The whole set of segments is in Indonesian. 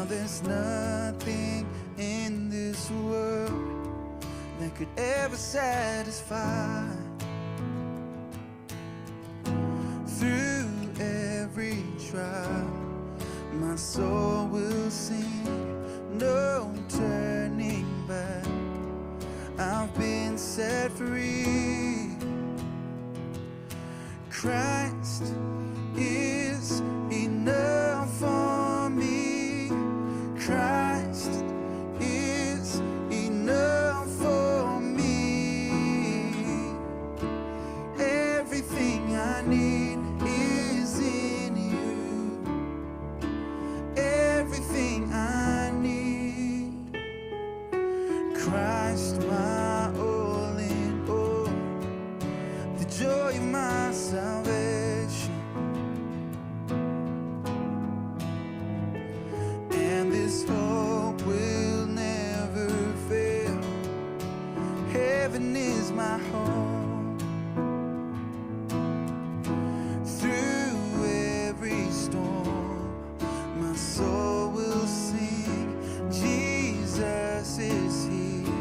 there's nothing in this world that could ever satisfy. Through every trial, my soul will sing, no turning back. I've been set free. Christ is enough for me. Christ is enough for me. Everything I need is in you. Everything I need. Christ, my all in all, the joy of my salvation. And this hope will never fail. Heaven is my home. Through every storm, my soul will sing, Jesus is here.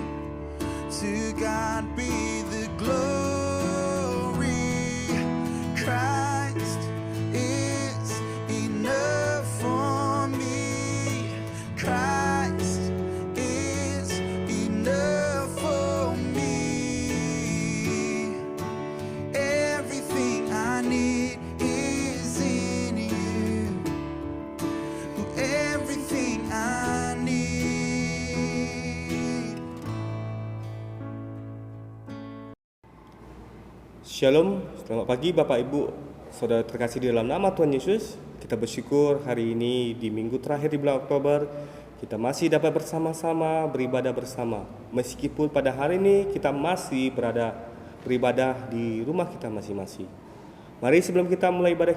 To God be the glory. Christ is enough for me. Christ is enough for me. Everything I need is in you. Everything I need. Shalom, selamat pagi Bapak Ibu, saudara terkasih di dalam nama Tuhan Yesus. Kita bersyukur hari ini di minggu terakhir di bulan Oktober, kita masih dapat bersama-sama beribadah bersama. Meskipun pada hari ini kita masih beribadah di rumah kita masing-masing. Mari sebelum kita mulai ibadah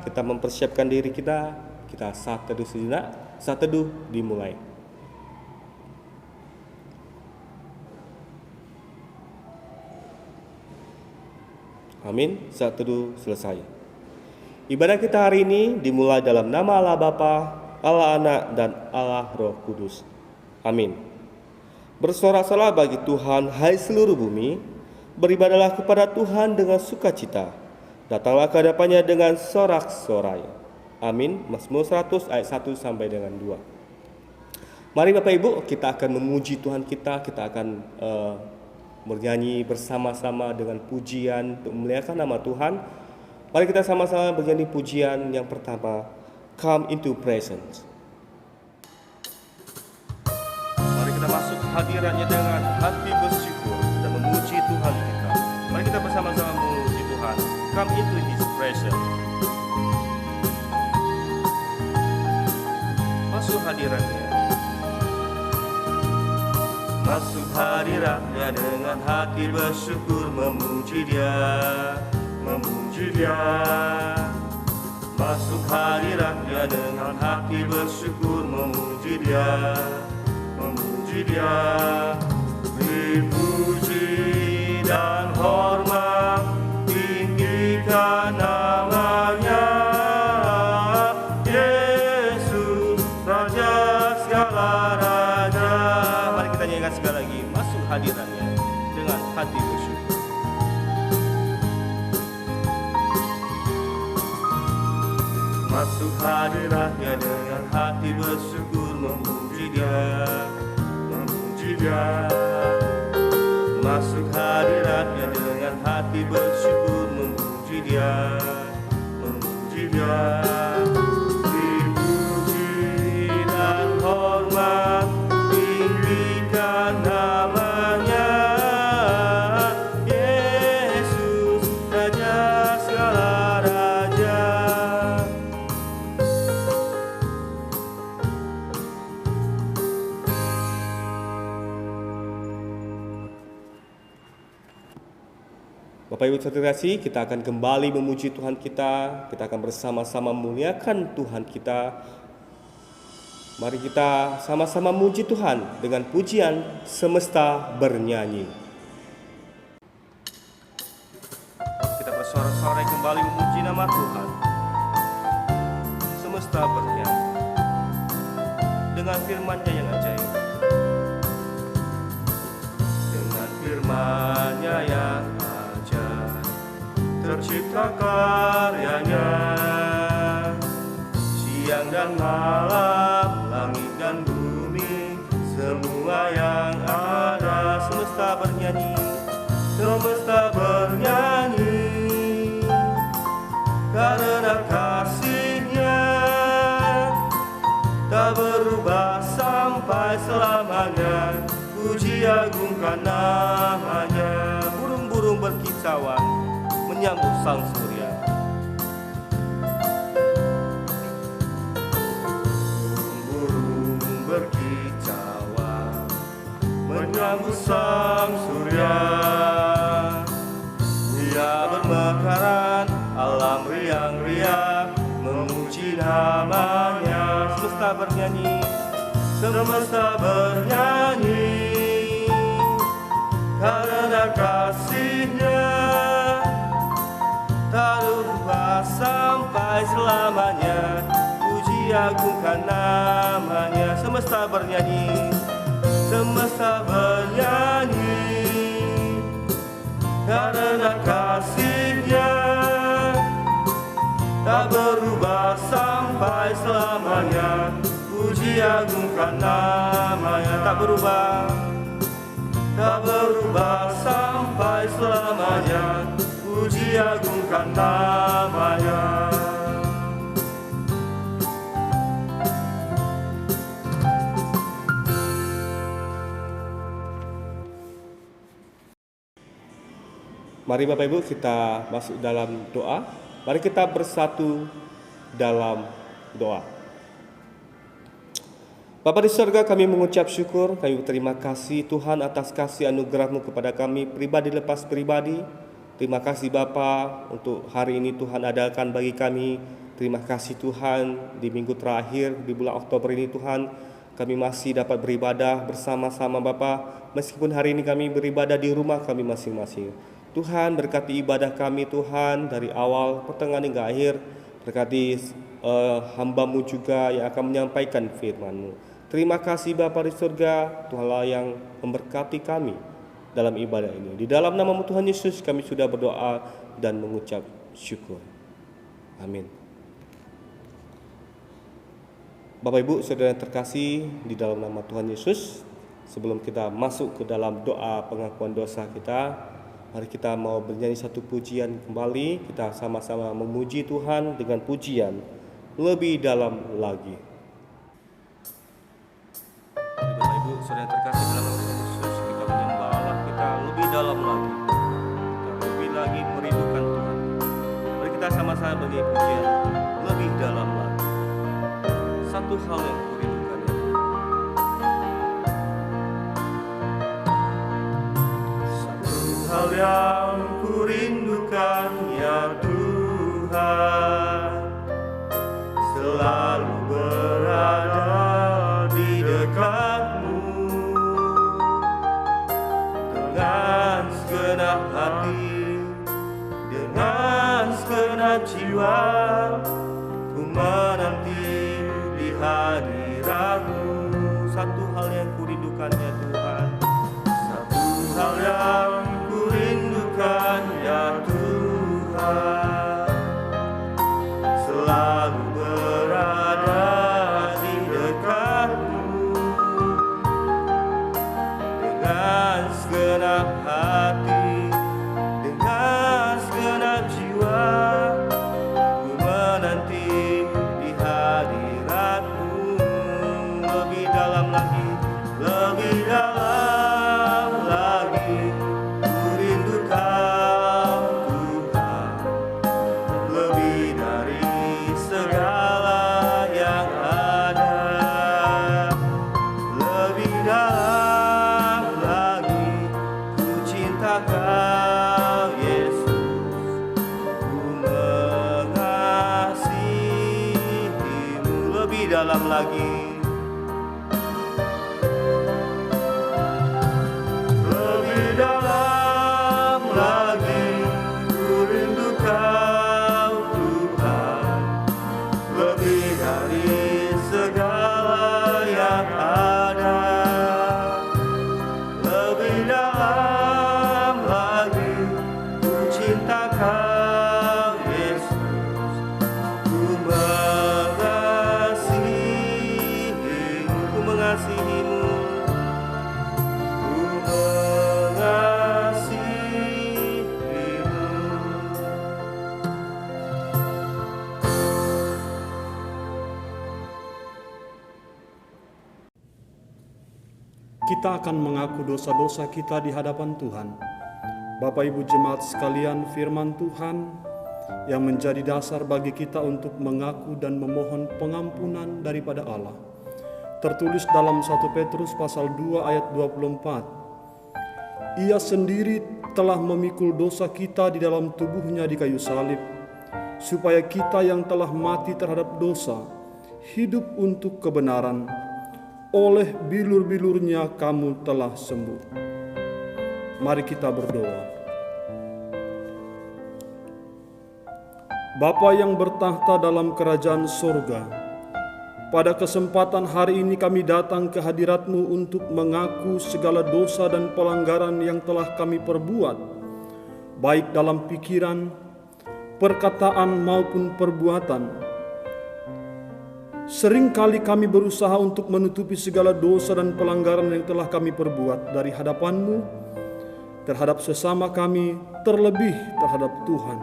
kita mempersiapkan diri kita saat teduh sejenak, saat teduh dimulai. Amin. Saat teduh selesai. Ibadah kita hari ini dimulai dalam nama Allah Bapa, Allah Anak, dan Allah Roh Kudus. Amin. Bersorak-sorai bagi Tuhan, hai seluruh bumi. Beribadahlah kepada Tuhan dengan sukacita. Datanglah ke hadapannya dengan sorak-sorai. Amin. Mazmur 100 ayat 1 sampai dengan 2. Mari Bapak Ibu, kita akan memuji Tuhan kita akan bernyanyi bersama-sama dengan pujian untuk memuliakan nama Tuhan. Mari kita sama-sama bernyanyi pujian yang pertama, Come into Presence. Mari kita masuk hadirannya dengan hati bersyukur dan memuji Tuhan kita. Mari kita bersama-sama memuji Tuhan. Come into His presence. Masuk hadirannya. Masuk hadiratnya dengan hati bersyukur, memuji Dia, memuji Dia. Masuk hadiratnya dengan hati bersyukur, memuji Dia, memuji Dia. Dipuji dan hormat, tinggikan namanya, Yesus, Raja segala raja. Mari kita nyanyikan sekali lagi, masuk hadirannya dengan hati bersyukur. Masuk hadiratnya dengan hati bersyukur, memuji Dia, memuji Dia. Masuk hadiratnya dengan hati bersyukur, memuji Dia, memuji Dia. Dipuji dan hormat, tinggikan namanya, Yesus, Raja segala raja. Bapak Ibu saudara kasih, kita akan kembali memuji Tuhan kita akan bersama-sama memuliakan Tuhan kita. Mari kita sama-sama memuji Tuhan dengan pujian semesta bernyanyi. Kita bersorak-sorai kembali memuji nama Tuhan. Semesta bernyanyi. dengan firman-Nya yang ajaib. Dengan firman-Nya yang ajaib tercipta karyanya. Siang dan malam, langit dan bumi, semua yang ada, semesta bernyanyi, semesta bernyanyi. Karena kasih-Nya tak berubah sampai selamanya, puji agungkan nama-Nya. Burung-burung berkicauan menyambut sang surya. Burung-burung berkicauan menyambut sang surya. Dia bermekaran, alam riang-riang memuji nama-Nya. Semesta bernyanyi, semesta bernyanyi. Karena kasih-Nya tak berubah sampai selamanya, puji agungkan nama-Nya. Semesta bernyanyi, semesta bernyanyi. Karena kasih-Nya tak berubah sampai selamanya, puji agungkan nama-Nya. Tak berubah, tak berubah sampai selamanya, puji agungkan nama-Nya. Mari Bapak Ibu kita masuk dalam doa. Mari kita bersatu dalam doa. Bapa di surga, kami mengucap syukur, kami berterima kasih Tuhan atas kasih anugerah-Mu kepada kami pribadi lepas pribadi. Terima kasih Bapa untuk hari ini Tuhan adakan bagi kami. Terima kasih Tuhan di minggu terakhir di bulan Oktober ini Tuhan, kami masih dapat beribadah bersama-sama Bapa. Meskipun hari ini kami beribadah di rumah kami masing-masing. Tuhan berkati ibadah kami Tuhan dari awal pertengahan hingga akhir. Berkati hamba-Mu juga yang akan menyampaikan firman-Mu. Terima kasih Bapa di surga, Tuhanlah yang memberkati kami dalam ibadah ini. Di dalam nama-Mu Tuhan Yesus kami sudah berdoa dan mengucap syukur. Amin. Bapak Ibu saudara yang terkasih di dalam nama Tuhan Yesus, sebelum kita masuk ke dalam doa pengakuan dosa kita, mari kita mau bernyanyi satu pujian kembali. Kita sama-sama memuji Tuhan dengan pujian lebih dalam lagi. Bapak Ibu saudara yang terkasih dalam nama Tuhan Yesus, kita menyembah Allah kita lebih dalam lagi. Kita lebih lagi merindukan Tuhan. Mari kita sama-sama bernyanyi pujian lebih dalam lagi. Satu hal yang kurindukan ya. Satu hal yang kurindukan ya Tuhan, selalu berada di dekat-Mu dengan segenap hati, dengan segenap jiwa, ku menanti di hadirat-Mu. Satu hal yang kurindukan ya Tuhan, satu hal yang kurindukan ya Tuhan, selalu berada di dekat-Mu dengan segenap hati, dengan segenap jiwa, ku menanti di hadirat-Mu. Lebih dalam lagi, lebih dalam lagi, ku rindu Kau Tuhan, lebih dari segala yang ada. Lebih dalam lagi, ku cinta Kau Yesus, ku mengasihi-Mu. Lebih dalam lagi, lebih dalam lagi, ku rindu Kau Tuhan, lebih dari segala yang kita akan mengaku dosa-dosa kita di hadapan Tuhan. Bapak Ibu jemaat sekalian, firman Tuhan yang menjadi dasar bagi kita untuk mengaku dan memohon pengampunan daripada Allah tertulis dalam 1 Petrus pasal 2 ayat 24. Ia sendiri telah memikul dosa kita di dalam tubuhnya di kayu salib, supaya kita yang telah mati terhadap dosa hidup untuk kebenaran. Oleh bilur-bilurnya kamu telah sembuh. Mari kita berdoa. Bapa yang bertahta dalam kerajaan sorga, pada kesempatan hari ini kami datang ke hadirat-Mu untuk mengaku segala dosa dan pelanggaran yang telah kami perbuat, baik dalam pikiran, perkataan maupun perbuatan. Seringkali kami berusaha untuk menutupi segala dosa dan pelanggaran yang telah kami perbuat dari hadapan-Mu, terhadap sesama kami, terlebih terhadap Tuhan.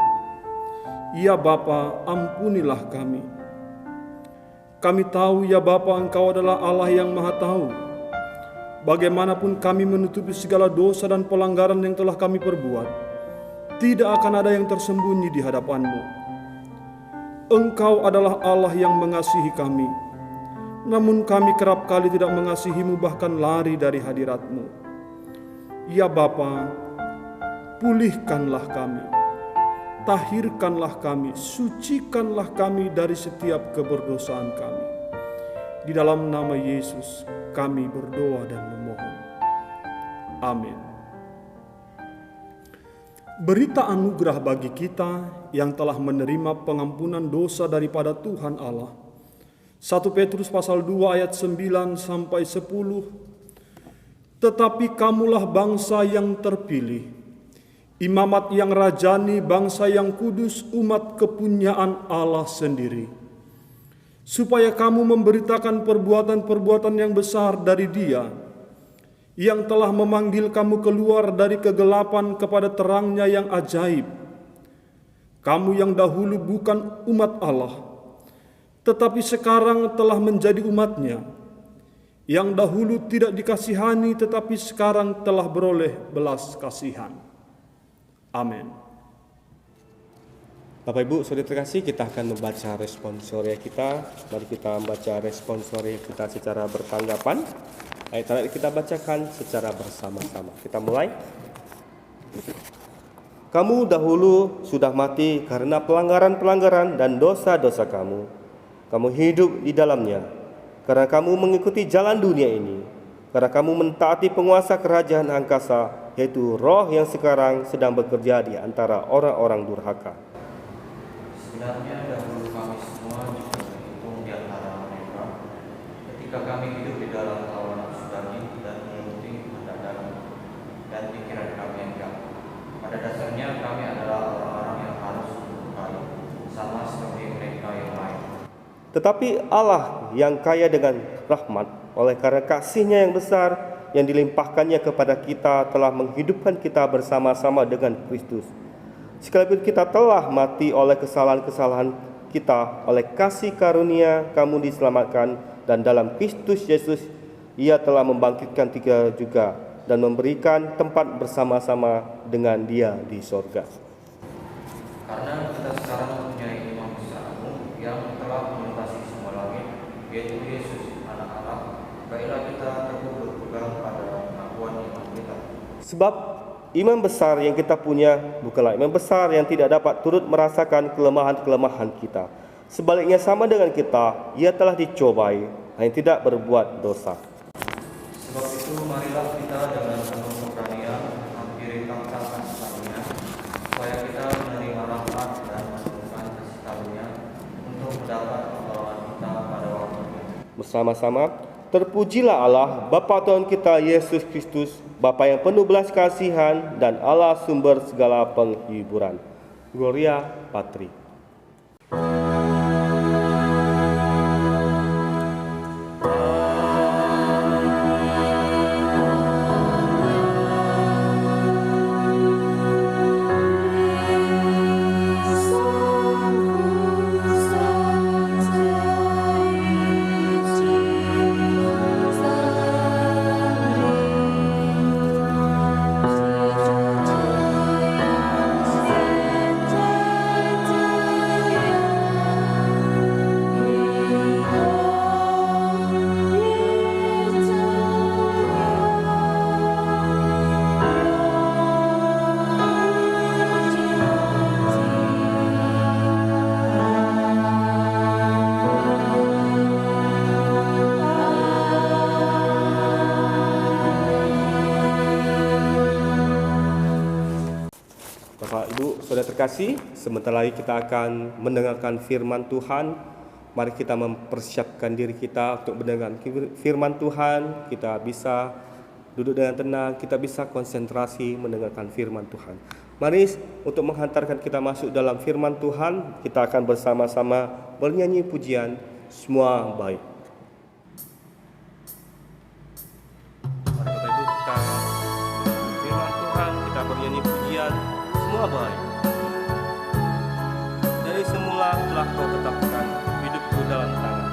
Ya Bapa, ampunilah kami. Kami tahu ya Bapa, Engkau adalah Allah yang Maha Tahu. Bagaimanapun kami menutupi segala dosa dan pelanggaran yang telah kami perbuat, tidak akan ada yang tersembunyi di hadapan-Mu. Engkau adalah Allah yang mengasihi kami, namun kami kerap kali tidak mengasihi-Mu, bahkan lari dari hadirat-Mu. Ya Bapa, pulihkanlah kami, tahirkanlah kami, sucikanlah kami dari setiap keberdosaan kami. Di dalam nama Yesus kami berdoa dan memohon. Amin. Berita anugerah bagi kita yang telah menerima pengampunan dosa daripada Tuhan Allah. 1 Petrus pasal 2 ayat 9 sampai 10. Tetapi kamulah bangsa yang terpilih, imamat yang rajani, bangsa yang kudus, umat kepunyaan Allah sendiri, supaya kamu memberitakan perbuatan-perbuatan yang besar dari Dia yang telah memanggil kamu keluar dari kegelapan kepada terangnya yang ajaib. Kamu yang dahulu bukan umat Allah, tetapi sekarang telah menjadi umat-Nya, yang dahulu tidak dikasihani, tetapi sekarang telah beroleh belas kasihan. Amin. Bapak Ibu, saudara terkasih, kita akan membaca responsoria kita. Mari kita membaca responsoria kita secara bertanggapan. Ayat kita bacakan secara bersama-sama. Kita mulai. Kamu dahulu sudah mati karena pelanggaran-pelanggaran dan dosa-dosa kamu. Kamu hidup di dalamnya karena kamu mengikuti jalan dunia ini. Karena kamu mentaati penguasa kerajaan angkasa, yaitu roh yang sekarang sedang bekerja di antara orang-orang durhaka. Sebenarnya dahulu kami semua juga terhitung di antara mereka, ketika kami hidup di dalam hawa nafsu daging dan menuruti kehendak daging dan pikiran kami yang jahat. Pada dasarnya kami adalah orang-orang yang harus diberkahi, sama seperti mereka yang lain. Tetapi Allah yang kaya dengan rahmat, oleh karena kasih-Nya yang besar yang dilimpahkannya kepada kita, telah menghidupkan kita bersama-sama dengan Kristus. Sekalipun kita telah mati oleh kesalahan-kesalahan kita, oleh kasih karunia kamu diselamatkan, dan dalam Kristus Yesus Ia telah membangkitkan kita juga dan memberikan tempat bersama-sama dengan Dia di sorga. Karena kita sekarang mempunyai imam besar agung yang telah melintasi semua langit, yaitu Yesus, Anak Allah, baiklah kita teguh berpegang pada pengakuan iman kita. Sebab imam besar yang kita punya bukanlah imam besar yang tidak dapat turut merasakan kelemahan-kelemahan kita. Sebaliknya sama dengan kita, Ia telah dicobai, hanya tidak berbuat dosa. Sebab itu marilah kita dengan penuh keberanian menghampiri takhta kasih-Nya, supaya kita menerima rahmat dan menemukan kasih karunia untuk mendapat pertolongan kita pada waktunya. Bersama-sama, terpujilah Allah, Bapa Tuhan kita Yesus Kristus, Bapa yang penuh belas kasihan dan Allah sumber segala penghiburan. Gloria Patri. Ibu, Saudara terkasih, sebentar lagi kita akan mendengarkan firman Tuhan. Mari kita mempersiapkan diri kita untuk mendengarkan firman Tuhan. Kita bisa duduk dengan tenang, kita bisa konsentrasi mendengarkan firman Tuhan. Mari untuk menghantarkan kita masuk dalam firman Tuhan, kita akan bersama-sama bernyanyi pujian Semua Baik. Mari Bapak Ibu, kita firman Tuhan, kita bernyanyi pujian Semua Baik. Dari semula telah Kau tetapkan hidupku dalam tangan.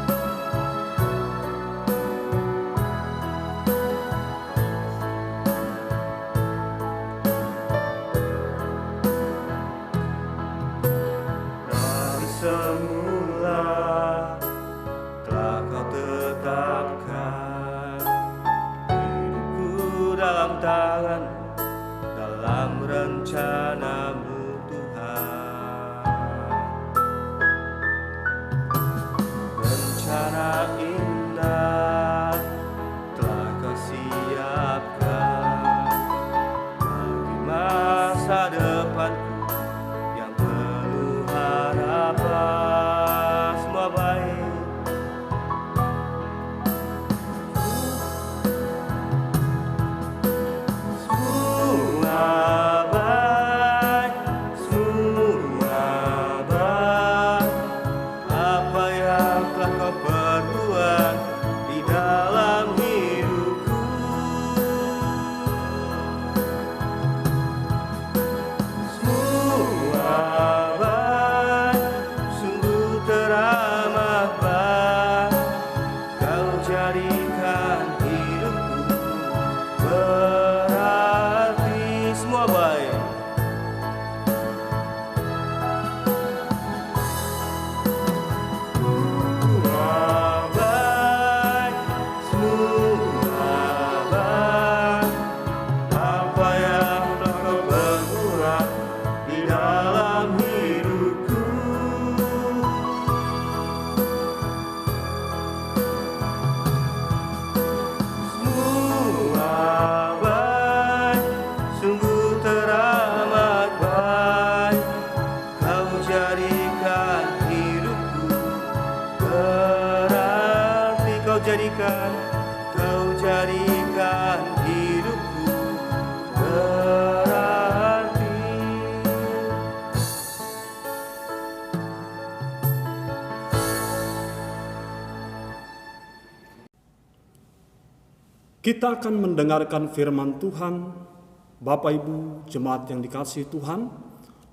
Dari semula telah Kau tetapkan hidupku dalam tangan, dalam rencana-Mu Tuhan. Rencana indah telah Kau siapkan bagi masa depanku yang penuh harapan. Semua baik. Semua baik, semua baik. Apa yang telah Kau perbuat di dalam hidupku, semua baik, sungguh teramat baik. Kau jadikan hidupku berarti. Semua baik. Semua baik, semua baik. Apa yang telah Kau perbuat di dalam hidupku, semua baik, sungguh teramat baik. Kau jadikan hidupku berarti. Kau jadikan hidupku berarti. Kita akan mendengarkan firman Tuhan. Bapak Ibu jemaat yang dikasihi Tuhan,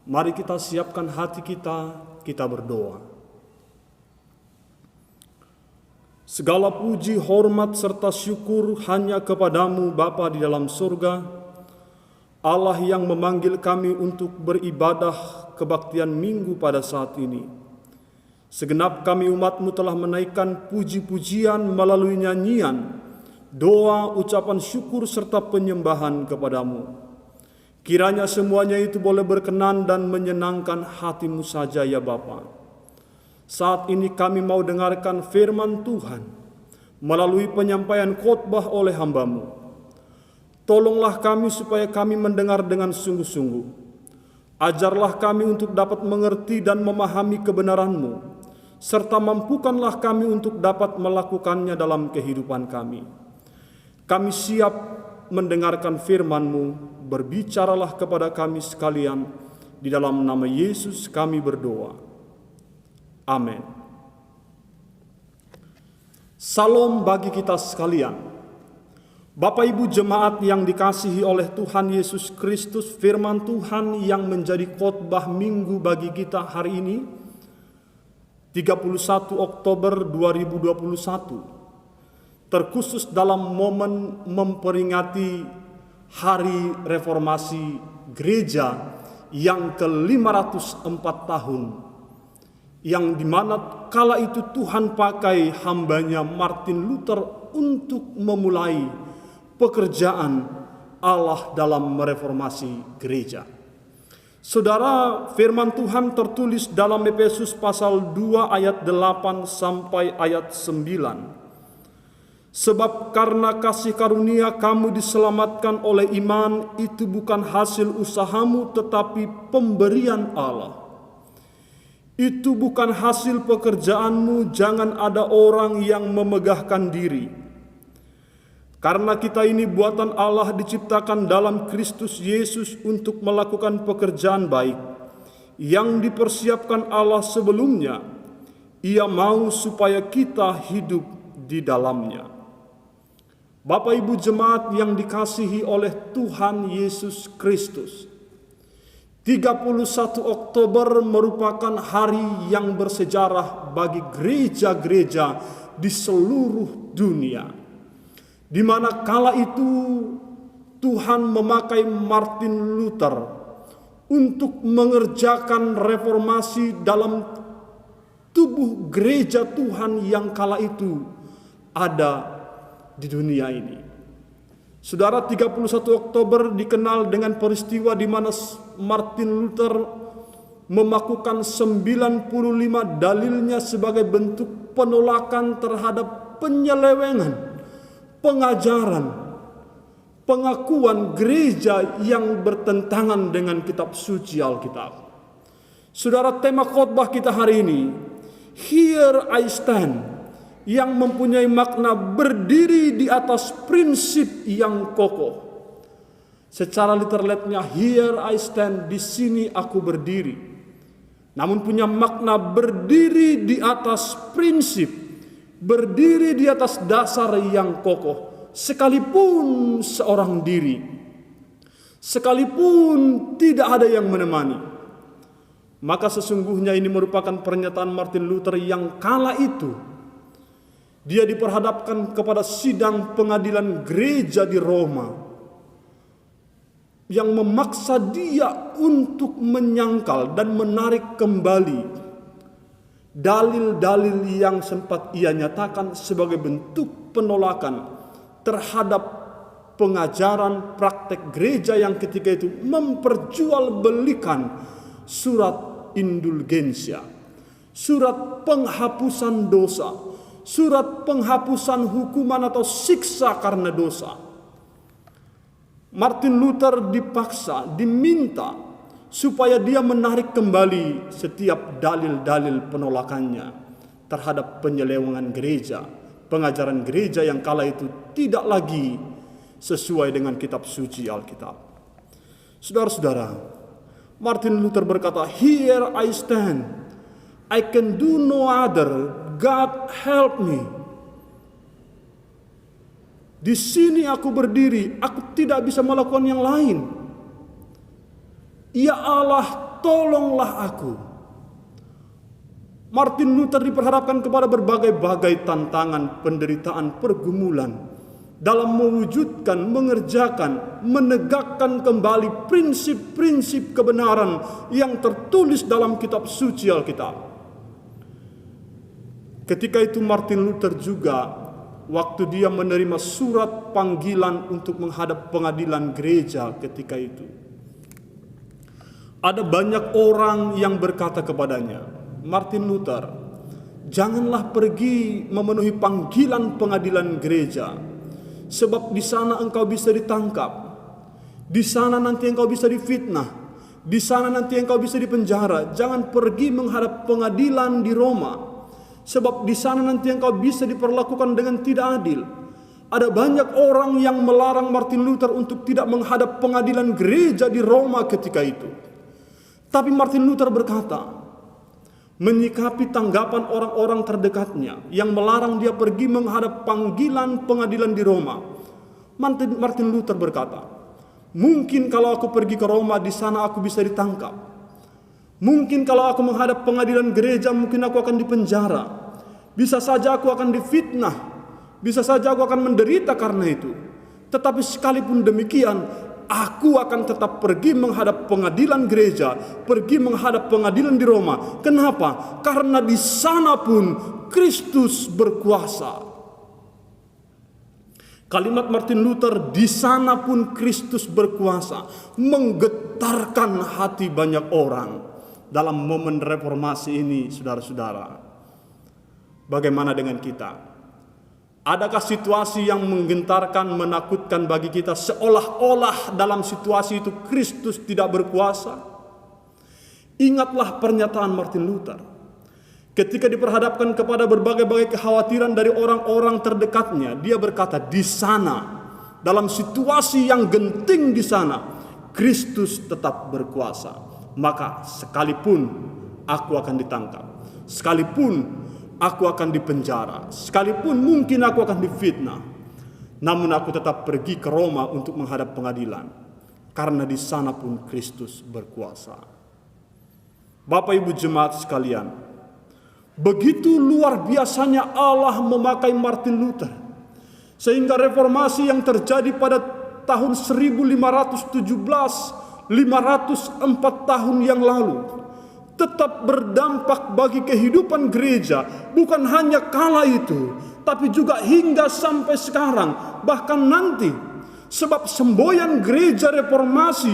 mari kita siapkan hati kita berdoa. Segala puji, hormat, serta syukur hanya kepadamu Bapa di dalam surga, Allah yang memanggil kami untuk beribadah kebaktian minggu pada saat ini. Segenap kami umat-Mu telah menaikkan puji-pujian melalui nyanyian, doa, ucapan syukur, serta penyembahan kepadamu. Kiranya semuanya itu boleh berkenan dan menyenangkan hati-Mu saja ya Bapa. Saat ini kami mau dengarkan firman Tuhan melalui penyampaian khotbah oleh hamba-Mu. Tolonglah kami supaya kami mendengar dengan sungguh-sungguh. Ajarlah kami untuk dapat mengerti dan memahami kebenaran-Mu, serta mampukanlah kami untuk dapat melakukannya dalam kehidupan kami. Kami siap mendengarkan firman-Mu, berbicaralah kepada kami sekalian, di dalam nama Yesus kami berdoa. Amin. Salam bagi kita sekalian. Bapak Ibu jemaat yang dikasihi oleh Tuhan Yesus Kristus, firman Tuhan yang menjadi khotbah minggu bagi kita hari ini, 31 Oktober 2021, terkhusus dalam momen memperingati Hari Reformasi Gereja yang ke-504 tahun, yang dimana kala itu Tuhan pakai hambanya Martin Luther untuk memulai pekerjaan Allah dalam mereformasi gereja. Saudara, firman Tuhan tertulis dalam Efesus pasal 2 ayat 8 sampai ayat 9. Sebab karena kasih karunia kamu diselamatkan oleh iman, itu bukan hasil usahamu tetapi pemberian Allah. Itu bukan hasil pekerjaanmu, jangan ada orang yang memegahkan diri. Karena kita ini buatan Allah, diciptakan dalam Kristus Yesus untuk melakukan pekerjaan baik yang dipersiapkan Allah sebelumnya. Ia mau supaya kita hidup di dalamnya. Bapak Ibu jemaat yang dikasihi oleh Tuhan Yesus Kristus, 31 Oktober merupakan hari yang bersejarah bagi gereja-gereja di seluruh dunia, di mana kala itu Tuhan memakai Martin Luther untuk mengerjakan reformasi dalam tubuh gereja Tuhan yang kala itu ada di dunia ini. Saudara, 31 Oktober dikenal dengan peristiwa di mana Martin Luther memakukan 95 dalilnya sebagai bentuk penolakan terhadap penyelewengan, pengajaran, pengakuan gereja yang bertentangan dengan kitab suci Alkitab. Saudara, tema khotbah kita hari ini, Here I Stand, yang mempunyai makna berdiri di atas prinsip yang kokoh. Secara literalnya, here I stand, di sini aku berdiri. Namun punya makna berdiri di atas prinsip, berdiri di atas dasar yang kokoh. Sekalipun seorang diri, sekalipun tidak ada yang menemani. Maka sesungguhnya ini merupakan pernyataan Martin Luther yang kala itu dia diperhadapkan kepada sidang pengadilan gereja di Roma yang memaksa dia untuk menyangkal dan menarik kembali dalil-dalil yang sempat ia nyatakan sebagai bentuk penolakan terhadap pengajaran praktek gereja yang ketika itu memperjualbelikan surat indulgensia, surat penghapusan dosa, surat penghapusan hukuman atau siksa karena dosa. Martin Luther dipaksa, diminta supaya dia menarik kembali setiap dalil-dalil penolakannya terhadap penyelewengan gereja, pengajaran gereja yang kala itu tidak lagi sesuai dengan kitab suci Alkitab. Saudara-saudara, Martin Luther berkata, "Here I stand, I can do no other. God help me." Di sini aku berdiri, aku tidak bisa melakukan yang lain. Ya Allah, tolonglah aku. Martin Luther diperhadapkan kepada berbagai-bagai tantangan, penderitaan, pergumulan dalam mewujudkan, mengerjakan, menegakkan kembali prinsip-prinsip kebenaran yang tertulis dalam kitab suci Alkitab. Ketika itu Martin Luther juga, waktu dia menerima surat panggilan untuk menghadap pengadilan gereja ketika itu, ada banyak orang yang berkata kepadanya, "Martin Luther, janganlah pergi memenuhi panggilan pengadilan gereja, sebab di sana engkau bisa ditangkap, di sana nanti engkau bisa difitnah, di sana nanti engkau bisa dipenjara. Jangan pergi menghadap pengadilan di Roma, sebab di sana nanti engkau bisa diperlakukan dengan tidak adil." Ada banyak orang yang melarang Martin Luther untuk tidak menghadap pengadilan gereja di Roma ketika itu. Tapi Martin Luther berkata, menyikapi tanggapan orang-orang terdekatnya yang melarang dia pergi menghadap panggilan pengadilan di Roma, Martin Luther berkata, mungkin kalau aku pergi ke Roma, di sana aku bisa ditangkap. Mungkin kalau aku menghadap pengadilan gereja, mungkin aku akan dipenjara. Bisa saja aku akan difitnah. Bisa saja aku akan menderita karena itu. Tetapi sekalipun demikian, aku akan tetap pergi menghadap pengadilan gereja, pergi menghadap pengadilan di Roma. Kenapa? Karena di sana pun Kristus berkuasa. Kalimat Martin Luther, di sana pun Kristus berkuasa, menggetarkan hati banyak orang dalam momen reformasi ini, saudara-saudara. Bagaimana dengan kita? Adakah situasi yang menggentarkan, menakutkan bagi kita, seolah-olah dalam situasi itu Kristus tidak berkuasa? Ingatlah pernyataan Martin Luther ketika diperhadapkan kepada berbagai-bagai kekhawatiran dari orang-orang terdekatnya. Dia berkata, di sana, dalam situasi yang genting di sana, Kristus tetap berkuasa. Maka sekalipun aku akan ditangkap, sekalipun aku akan dipenjara, sekalipun mungkin aku akan difitnah, namun aku tetap pergi ke Roma untuk menghadap pengadilan, karena di sana pun Kristus berkuasa. Bapak Ibu jemaat sekalian, begitu luar biasanya Allah memakai Martin Luther, sehingga reformasi yang terjadi pada tahun 1517, 504 tahun yang lalu, tetap berdampak bagi kehidupan gereja, bukan hanya kala itu, tapi juga hingga sampai sekarang, bahkan nanti. Sebab semboyan gereja reformasi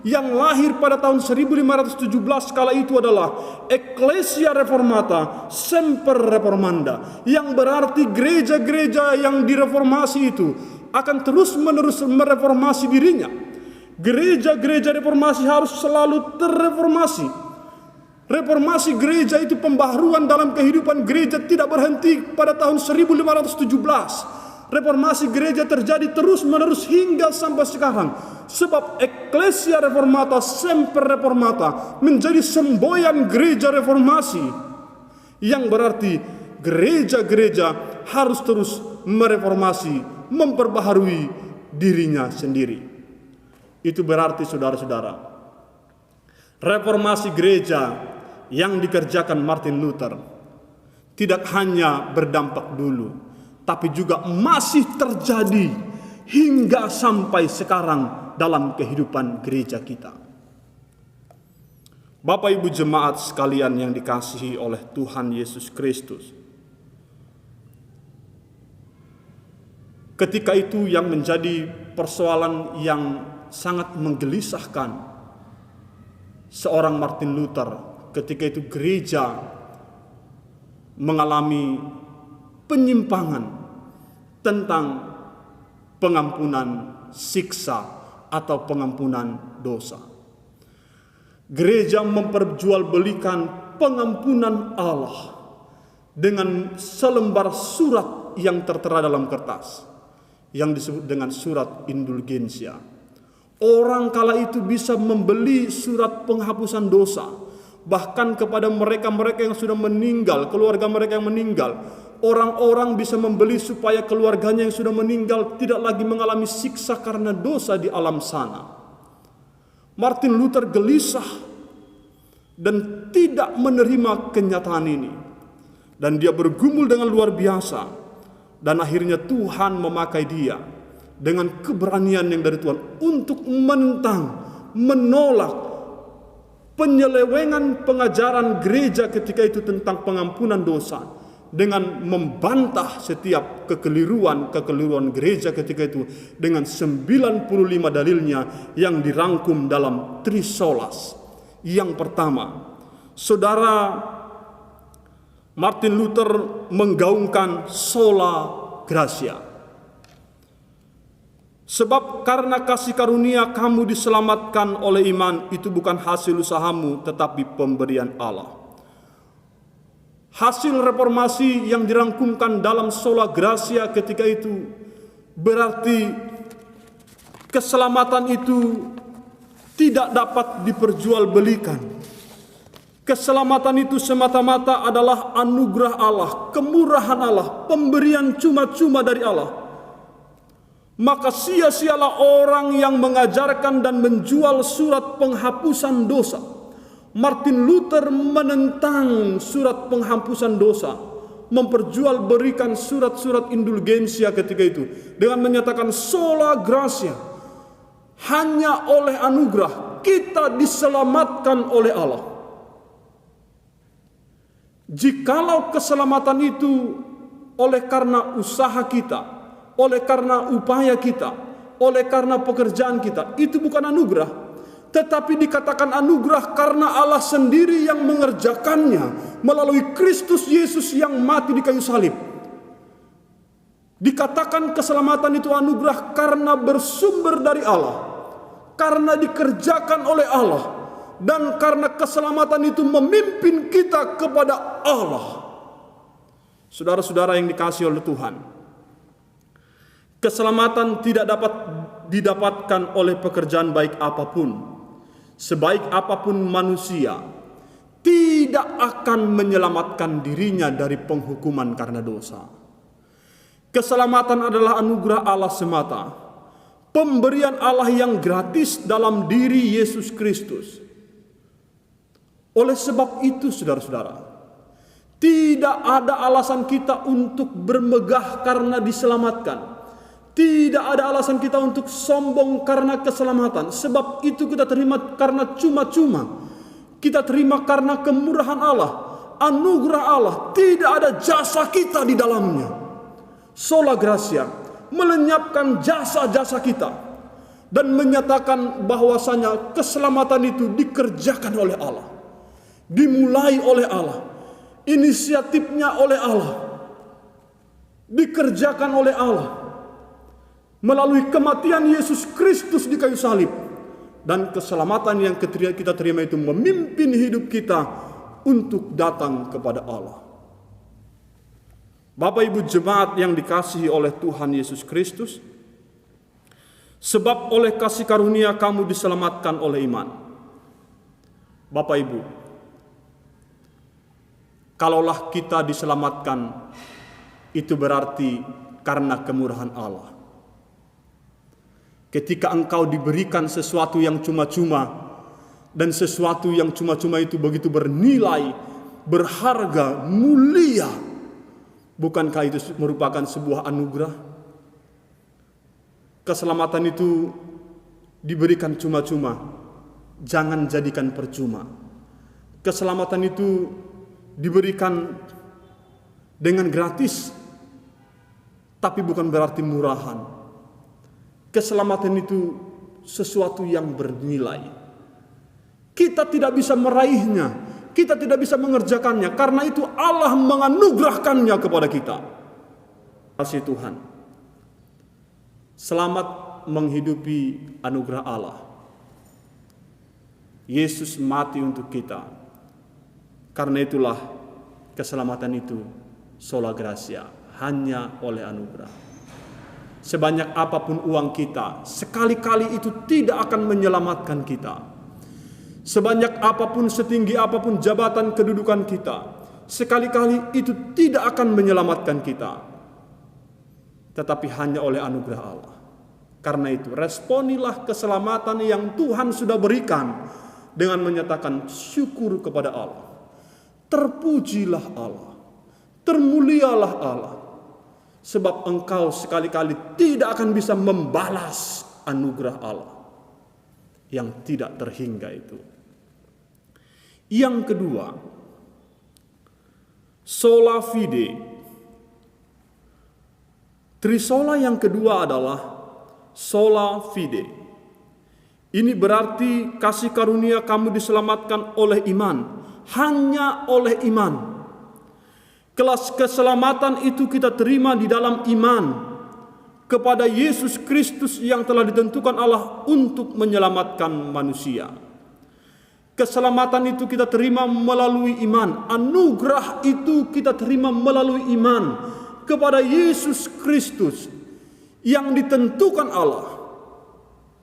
yang lahir pada tahun 1517 kala itu adalah Ecclesia Reformata Semper Reformanda, yang berarti gereja-gereja yang direformasi itu akan terus-menerus mereformasi dirinya. Gereja-gereja reformasi harus selalu terreformasi. Reformasi gereja itu pembaharuan dalam kehidupan gereja tidak berhenti pada tahun 1517. Reformasi gereja terjadi terus-menerus hingga sampai sekarang. Sebab Ecclesia Reformata Semper Reformata menjadi semboyan gereja reformasi, yang berarti gereja-gereja harus terus mereformasi, memperbaharui dirinya sendiri. Itu berarti saudara-saudara, reformasi gereja yang dikerjakan Martin Luther tidak hanya berdampak dulu, tapi juga masih terjadi hingga sampai sekarang dalam kehidupan gereja kita. Bapak Ibu jemaat sekalian yang dikasihi oleh Tuhan Yesus Kristus, ketika itu yang menjadi persoalan yang sangat menggelisahkan seorang Martin Luther. Ketika itu gereja mengalami penyimpangan tentang pengampunan siksa atau pengampunan dosa. Gereja memperjualbelikan pengampunan Allah dengan selembar surat yang tertera dalam kertas, yang disebut dengan surat indulgensia. Orang kala itu bisa membeli surat penghapusan dosa, bahkan kepada mereka-mereka yang sudah meninggal, keluarga mereka yang meninggal. Orang-orang bisa membeli supaya keluarganya yang sudah meninggal tidak lagi mengalami siksa karena dosa di alam sana. Martin Luther gelisah dan tidak menerima kenyataan ini, dan dia bergumul dengan luar biasa. Dan akhirnya Tuhan memakai dia dengan keberanian yang dari Tuhan untuk menentang, menolak penyelewengan pengajaran gereja ketika itu tentang pengampunan dosa, dengan membantah setiap kekeliruan gereja ketika itu dengan 95 dalilnya yang dirangkum dalam Trisolas. Yang pertama, saudara, Martin Luther menggaungkan sola gratia. Sebab karena kasih karunia kamu diselamatkan oleh iman, itu bukan hasil usahamu tetapi pemberian Allah. Hasil reformasi yang dirangkumkan dalam sola gratia ketika itu berarti keselamatan itu tidak dapat diperjualbelikan. Keselamatan itu semata-mata adalah anugerah Allah, kemurahan Allah, pemberian cuma-cuma dari Allah. Maka sia-sialah orang yang mengajarkan dan menjual surat penghapusan dosa. Martin Luther menentang surat penghapusan dosa, memperjualbelikan surat-surat indulgensia ketika itu dengan menyatakan sola gratia, hanya oleh anugerah kita diselamatkan oleh Allah. Jikalau keselamatan itu oleh karena usaha kita, oleh karena upaya kita, oleh karena pekerjaan kita, itu bukan anugerah, tetapi dikatakan anugerah karena Allah sendiri yang mengerjakannya melalui Kristus Yesus yang mati di kayu salib. Dikatakan keselamatan itu anugerah karena bersumber dari Allah, karena dikerjakan oleh Allah, dan karena keselamatan itu memimpin kita kepada Allah. Saudara-saudara yang dikasihi oleh Tuhan, keselamatan tidak dapat didapatkan oleh pekerjaan baik apapun. Sebaik apapun manusia, tidak akan menyelamatkan dirinya dari penghukuman karena dosa. Keselamatan adalah anugerah Allah semata, pemberian Allah yang gratis dalam diri Yesus Kristus. Oleh sebab itu, saudara-saudara, tidak ada alasan kita untuk bermegah karena diselamatkan. Tidak ada alasan kita untuk sombong karena keselamatan. Sebab itu kita terima karena cuma-cuma. Kita terima karena kemurahan Allah, anugerah Allah. Tidak ada jasa kita di dalamnya. Sola Gratia melenyapkan jasa-jasa kita dan menyatakan bahwasanya keselamatan itu dikerjakan oleh Allah, dimulai oleh Allah, inisiatifnya oleh Allah, dikerjakan oleh Allah melalui kematian Yesus Kristus di kayu salib. Dan keselamatan yang kita terima itu memimpin hidup kita untuk datang kepada Allah. Bapak Ibu jemaat yang dikasihi oleh Tuhan Yesus Kristus, sebab oleh kasih karunia kamu diselamatkan oleh iman. Bapak Ibu, kalaulah kita diselamatkan, itu berarti karena kemurahan Allah. Ketika engkau diberikan sesuatu yang cuma-cuma, dan sesuatu yang cuma-cuma itu begitu bernilai, berharga, mulia, bukankah itu merupakan sebuah anugerah? Keselamatan itu diberikan cuma-cuma, jangan jadikan percuma. Keselamatan itu diberikan dengan gratis, tapi bukan berarti murahan. Keselamatan itu sesuatu yang bernilai. Kita tidak bisa meraihnya, kita tidak bisa mengerjakannya, karena itu Allah menganugerahkannya kepada kita. Kasih Tuhan, selamat menghidupi anugerah Allah. Yesus mati untuk kita. Karena itulah keselamatan itu sola gratia, hanya oleh anugerah. Sebanyak apapun uang kita, sekali-kali itu tidak akan menyelamatkan kita. Sebanyak apapun, setinggi apapun jabatan kedudukan kita, sekali-kali itu tidak akan menyelamatkan kita. Tetapi hanya oleh anugerah Allah. Karena itu, responilah keselamatan yang Tuhan sudah berikan dengan menyatakan syukur kepada Allah. Terpujilah Allah, termulialah Allah. Sebab engkau sekali-kali tidak akan bisa membalas anugerah Allah yang tidak terhingga itu. Yang kedua, sola fide. Trisola yang kedua adalah sola fide. Ini berarti kasih karunia kamu diselamatkan oleh iman, hanya oleh iman. Kelas keselamatan itu kita terima di dalam iman kepada Yesus Kristus yang telah ditentukan Allah untuk menyelamatkan manusia. Keselamatan itu kita terima melalui iman. Anugerah itu kita terima melalui iman kepada Yesus Kristus yang ditentukan Allah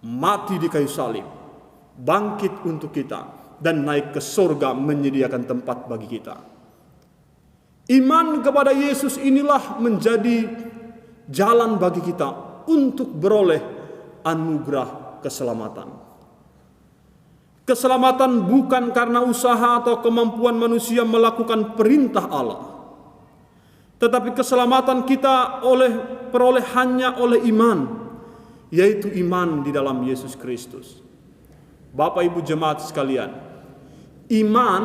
mati di kayu salib, bangkit untuk kita, dan naik ke surga menyediakan tempat bagi kita. Iman kepada Yesus inilah menjadi jalan bagi kita untuk beroleh anugerah keselamatan. Keselamatan bukan karena usaha atau kemampuan manusia melakukan perintah Allah. Tetapi keselamatan kita peroleh hanya oleh iman, yaitu iman di dalam Yesus Kristus. Bapak Ibu jemaat sekalian, iman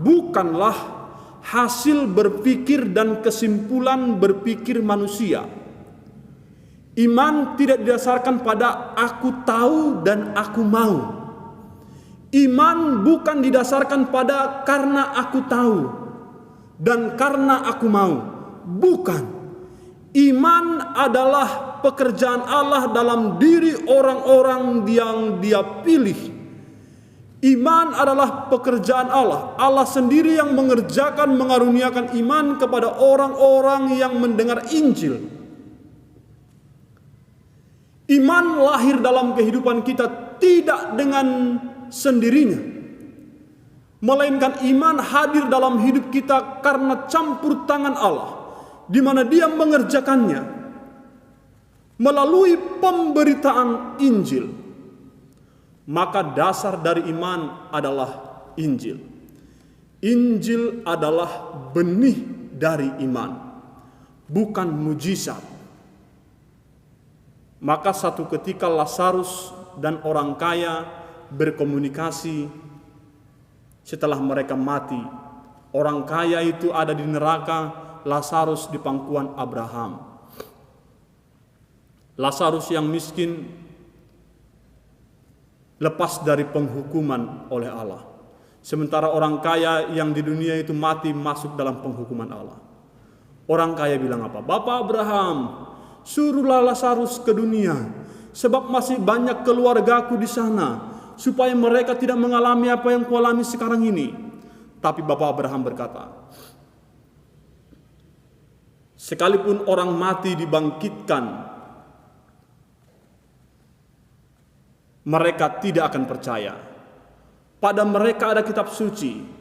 bukanlah hasil berpikir dan kesimpulan berpikir manusia. Iman tidak didasarkan pada aku tahu dan aku mau. Iman bukan didasarkan pada karena aku tahu dan karena aku mau. Bukan. Iman adalah pekerjaan Allah dalam diri orang-orang yang Dia pilih. Iman adalah pekerjaan Allah. Allah sendiri yang mengerjakan, mengaruniakan iman kepada orang-orang yang mendengar Injil. Iman lahir dalam kehidupan kita tidak dengan sendirinya, melainkan iman hadir dalam hidup kita karena campur tangan Allah, di mana Dia mengerjakannya melalui pemberitaan Injil. Maka dasar dari iman adalah Injil. Injil adalah benih dari iman, bukan mujizat. Maka satu ketika Lazarus dan orang kaya berkomunikasi setelah mereka mati. Orang kaya itu ada di neraka, Lazarus di pangkuan Abraham. Lazarus yang miskin lepas dari penghukuman oleh Allah. Sementara orang kaya yang di dunia itu mati masuk dalam penghukuman Allah. Orang kaya bilang apa? Bapak Abraham, suruhlah Lazarus ke dunia, sebab masih banyak keluargaku di sana, supaya mereka tidak mengalami apa yang kualami sekarang ini. Tapi Bapak Abraham berkata, sekalipun orang mati dibangkitkan, mereka tidak akan percaya. Pada mereka ada kitab suci.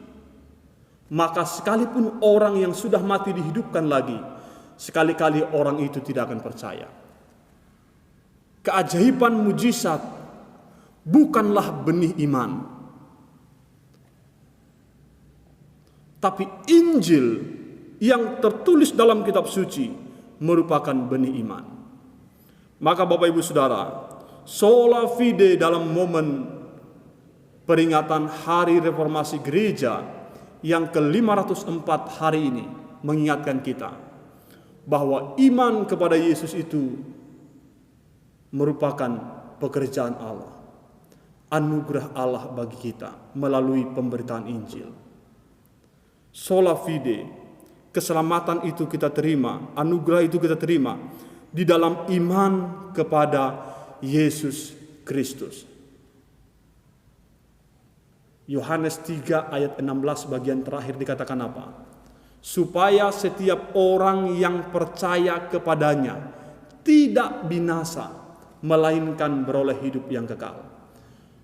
Maka sekalipun orang yang sudah mati dihidupkan lagi, sekali-kali orang itu tidak akan percaya. Keajaiban mujizat bukanlah benih iman, tapi Injil yang tertulis dalam kitab suci merupakan benih iman. Maka Bapak Ibu Saudara, sola fide dalam momen peringatan Hari Reformasi Gereja yang ke-504 hari ini mengingatkan kita bahwa iman kepada Yesus itu merupakan pekerjaan Allah, anugerah Allah bagi kita melalui pemberitaan Injil. Sola fide, keselamatan itu kita terima, anugerah itu kita terima di dalam iman kepada Yesus Kristus. Yohanes 3 ayat 16 bagian terakhir dikatakan apa? Supaya setiap orang yang percaya kepadanya tidak binasa, melainkan beroleh hidup yang kekal.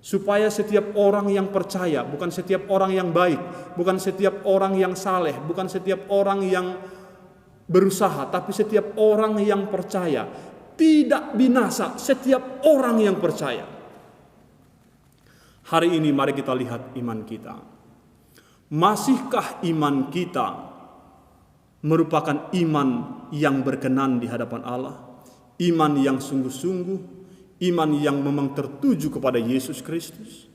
Supaya setiap orang yang percaya, bukan setiap orang yang baik, bukan setiap orang yang saleh, bukan setiap orang yang berusaha, tapi setiap orang yang percaya tidak binasa, setiap orang yang percaya. Hari ini mari kita lihat iman kita. Masihkah iman kita merupakan iman yang berkenan di hadapan Allah? Iman yang sungguh-sungguh, iman yang memang tertuju kepada Yesus Kristus?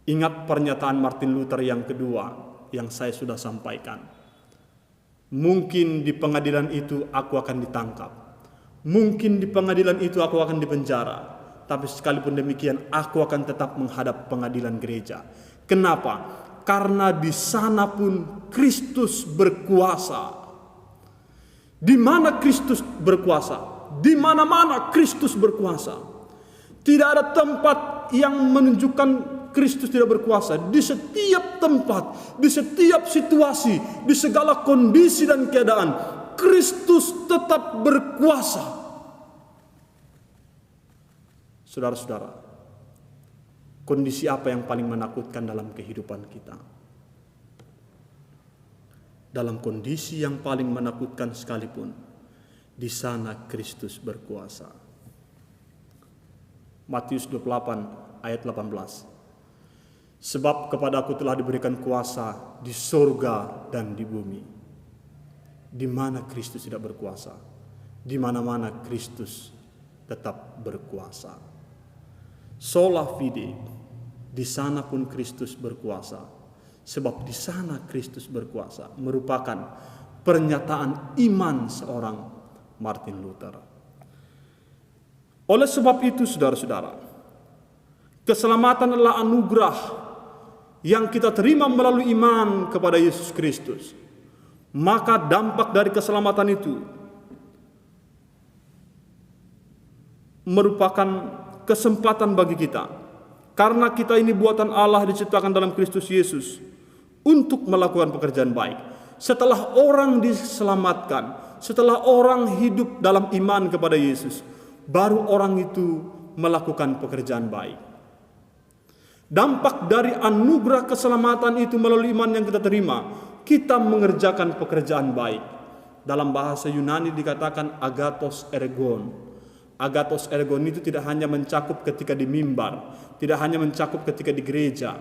Ingat pernyataan Martin Luther yang kedua yang saya sudah sampaikan. Mungkin di pengadilan itu aku akan ditangkap. Mungkin di pengadilan itu aku akan dipenjara. Tapi sekalipun demikian aku akan tetap menghadap pengadilan gereja. Kenapa? Karena di sana pun Kristus berkuasa. Di mana Kristus berkuasa? Di mana-mana Kristus berkuasa. Tidak ada tempat yang menunjukkan Kristus tidak berkuasa. Di setiap tempat, di setiap situasi, di segala kondisi dan keadaan, Kristus tetap berkuasa. Saudara-saudara, kondisi apa yang paling menakutkan dalam kehidupan kita? Dalam kondisi yang paling menakutkan sekalipun, di sana Kristus berkuasa. Matius 28 ayat 18. Sebab kepadaku telah diberikan kuasa di surga dan di bumi. Di mana Kristus tidak berkuasa, di mana-mana Kristus tetap berkuasa. Sola fide, di sana pun Kristus berkuasa. Sebab di sana Kristus berkuasa merupakan pernyataan iman seorang Martin Luther. Oleh sebab itu saudara-saudara, keselamatan adalah anugerah yang kita terima melalui iman kepada Yesus Kristus. Maka dampak dari keselamatan itu merupakan kesempatan bagi kita, karena kita ini buatan Allah, diciptakan dalam Kristus Yesus untuk melakukan pekerjaan baik. Setelah orang diselamatkan, setelah orang hidup dalam iman kepada Yesus, baru orang itu melakukan pekerjaan baik. Dampak dari anugerah keselamatan itu melalui iman yang kita terima, kita mengerjakan pekerjaan baik. Dalam bahasa Yunani dikatakan agathos ergon. Agathos ergon itu tidak hanya mencakup ketika di mimbar, tidak hanya mencakup ketika di gereja,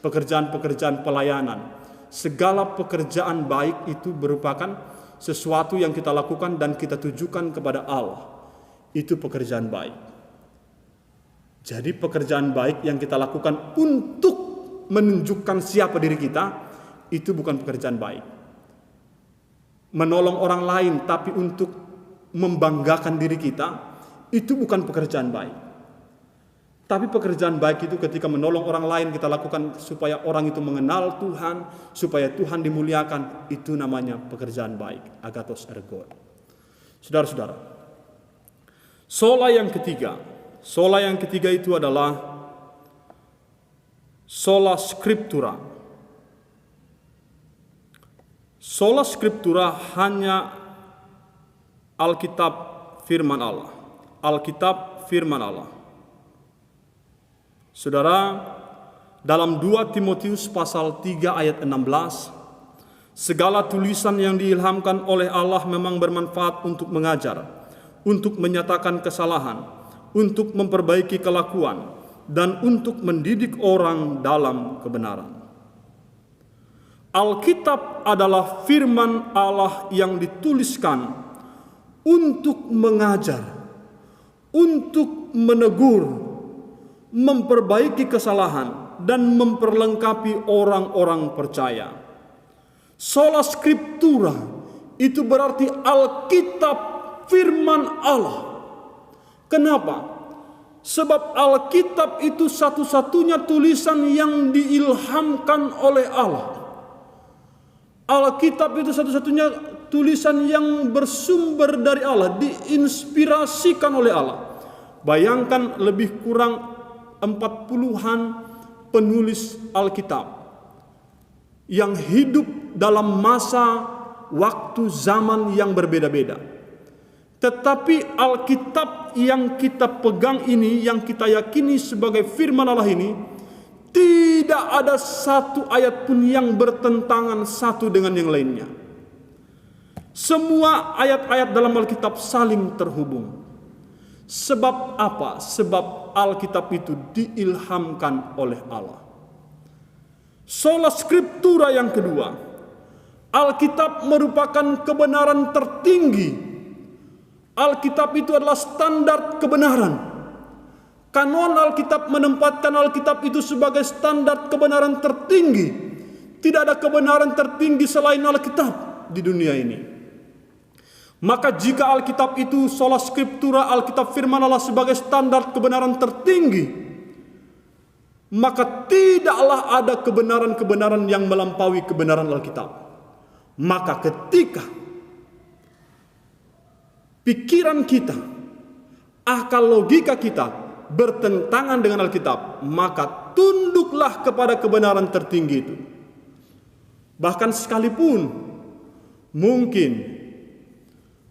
pekerjaan-pekerjaan pelayanan. Segala pekerjaan baik itu merupakan sesuatu yang kita lakukan dan kita tujukan kepada Allah. Itu pekerjaan baik. Jadi pekerjaan baik yang kita lakukan untuk menunjukkan siapa diri kita, itu bukan pekerjaan baik. Menolong orang lain tapi untuk membanggakan diri kita, itu bukan pekerjaan baik. Tapi pekerjaan baik itu ketika menolong orang lain kita lakukan supaya orang itu mengenal Tuhan, supaya Tuhan dimuliakan, itu namanya pekerjaan baik, agathos ergon. Saudara-saudara, sola yang ketiga itu adalah sola scriptura. Sola scriptura hanya Alkitab firman Allah. Alkitab firman Allah. Saudara, dalam 2 Timotius pasal 3 ayat 16, segala tulisan yang diilhamkan oleh Allah memang bermanfaat untuk mengajar, untuk menyatakan kesalahan, untuk memperbaiki kelakuan, dan untuk mendidik orang dalam kebenaran. Alkitab adalah firman Allah yang dituliskan untuk mengajar, untuk menegur, memperbaiki kesalahan, dan memperlengkapi orang-orang percaya. Sola scriptura itu berarti Alkitab firman Allah. Kenapa? Sebab Alkitab itu satu-satunya tulisan yang diilhamkan oleh Allah. Alkitab itu satu-satunya tulisan yang bersumber dari Allah, diinspirasikan oleh Allah. Bayangkan lebih kurang 40-an penulis Alkitab yang hidup dalam masa waktu zaman yang berbeda-beda. Tetapi Alkitab yang kita pegang ini, yang kita yakini sebagai firman Allah ini, tidak ada satu ayat pun yang bertentangan satu dengan yang lainnya. Semua ayat-ayat dalam Alkitab saling terhubung. Sebab apa? Sebab Alkitab itu diilhamkan oleh Allah. Sola scriptura yang kedua, Alkitab merupakan kebenaran tertinggi. Alkitab itu adalah standar kebenaran. Kanon Alkitab menempatkan Alkitab itu sebagai standar kebenaran tertinggi. Tidak ada kebenaran tertinggi selain Alkitab di dunia ini. Maka jika Alkitab itu sola scriptura, Alkitab firman Allah sebagai standar kebenaran tertinggi, maka tidaklah ada kebenaran-kebenaran yang melampaui kebenaran Alkitab. Maka ketika pikiran kita, akal logika kita bertentangan dengan Alkitab, maka tunduklah kepada kebenaran tertinggi itu. Bahkan sekalipun mungkin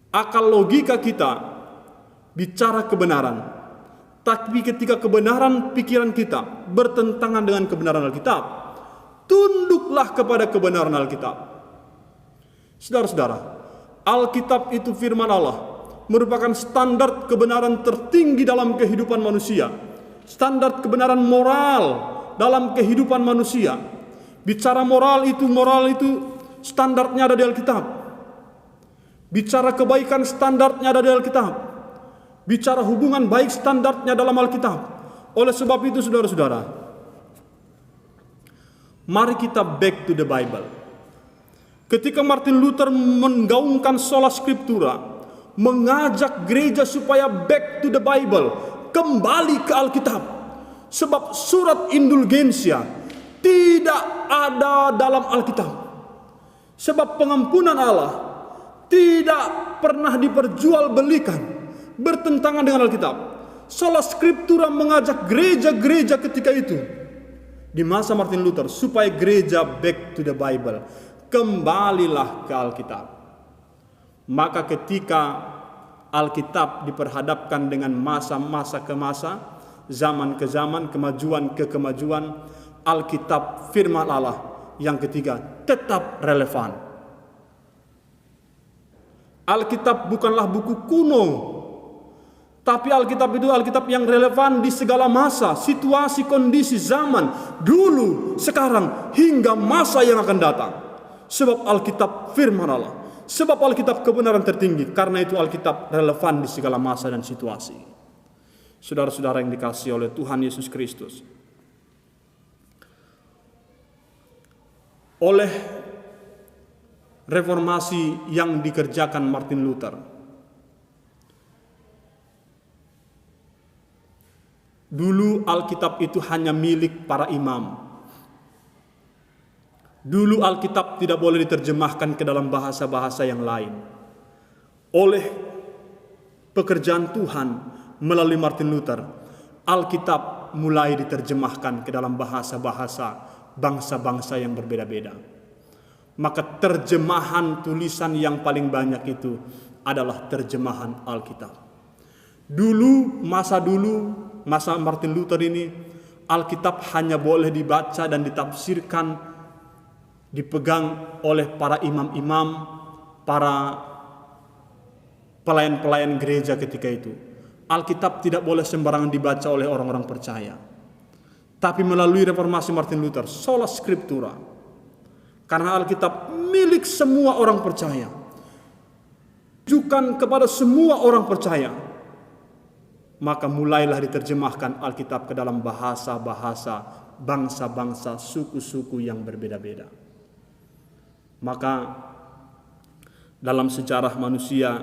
akal logika kita bicara kebenaran, tapi ketika kebenaran pikiran kita bertentangan dengan kebenaran Alkitab, tunduklah kepada kebenaran Alkitab. Saudara-saudara, Alkitab itu firman Allah, merupakan standar kebenaran tertinggi dalam kehidupan manusia, standar kebenaran moral dalam kehidupan manusia. Bicara moral itu standarnya ada di Alkitab. Bicara kebaikan standarnya ada di Alkitab. Bicara hubungan baik standarnya dalam Alkitab. Oleh sebab itu saudara-saudara, mari kita back to the Bible. Ketika Martin Luther menggaungkan sola scriptura, mengajak gereja supaya back to the Bible, kembali ke Alkitab. Sebab surat indulgensia tidak ada dalam Alkitab. Sebab pengampunan Allah tidak pernah diperjualbelikan, bertentangan dengan Alkitab. Sola Scriptura mengajak gereja-gereja ketika itu di masa Martin Luther supaya gereja back to the Bible, kembalilah ke Alkitab. Maka ketika Alkitab diperhadapkan dengan masa-masa ke masa, zaman ke zaman, kemajuan ke kemajuan, Alkitab firman Allah yang ketiga tetap relevan. Alkitab bukanlah buku kuno, tapi Alkitab itu Alkitab yang relevan di segala masa, situasi, kondisi, zaman, dulu, sekarang, hingga masa yang akan datang. Sebab Alkitab firman Allah, sebab Alkitab kebenaran tertinggi, karena itu Alkitab relevan di segala masa dan situasi. Saudara-saudara yang dikasihi oleh Tuhan Yesus Kristus, oleh reformasi yang dikerjakan Martin Luther, dulu Alkitab itu hanya milik para imam. Dulu Alkitab tidak boleh diterjemahkan ke dalam bahasa-bahasa yang lain. Oleh pekerjaan Tuhan melalui Martin Luther, Alkitab mulai diterjemahkan ke dalam bahasa-bahasa bangsa-bangsa yang berbeda-beda. Maka terjemahan tulisan yang paling banyak itu adalah terjemahan Alkitab. Masa Martin Luther ini, Alkitab hanya boleh dibaca dan ditafsirkan, dipegang oleh para imam-imam, para pelayan-pelayan gereja ketika itu. Alkitab tidak boleh sembarangan dibaca oleh orang-orang percaya. Tapi melalui reformasi Martin Luther, sola scriptura, karena Alkitab milik semua orang percaya, tujukan kepada semua orang percaya, maka mulailah diterjemahkan Alkitab ke dalam bahasa-bahasa bangsa-bangsa, suku-suku yang berbeda-beda. Maka dalam sejarah manusia,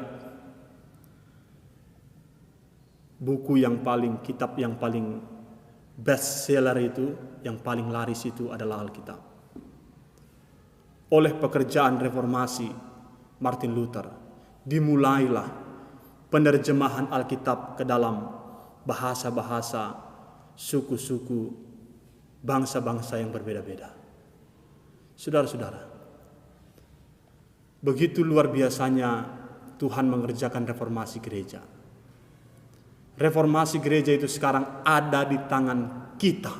kitab yang paling best seller itu, yang paling laris itu adalah Alkitab. Oleh pekerjaan reformasi Martin Luther, dimulailah penerjemahan Alkitab ke dalam bahasa-bahasa, suku-suku, bangsa-bangsa yang berbeda-beda. Saudara-saudara, begitu luar biasanya Tuhan mengerjakan reformasi gereja. Reformasi gereja itu sekarang ada di tangan kita.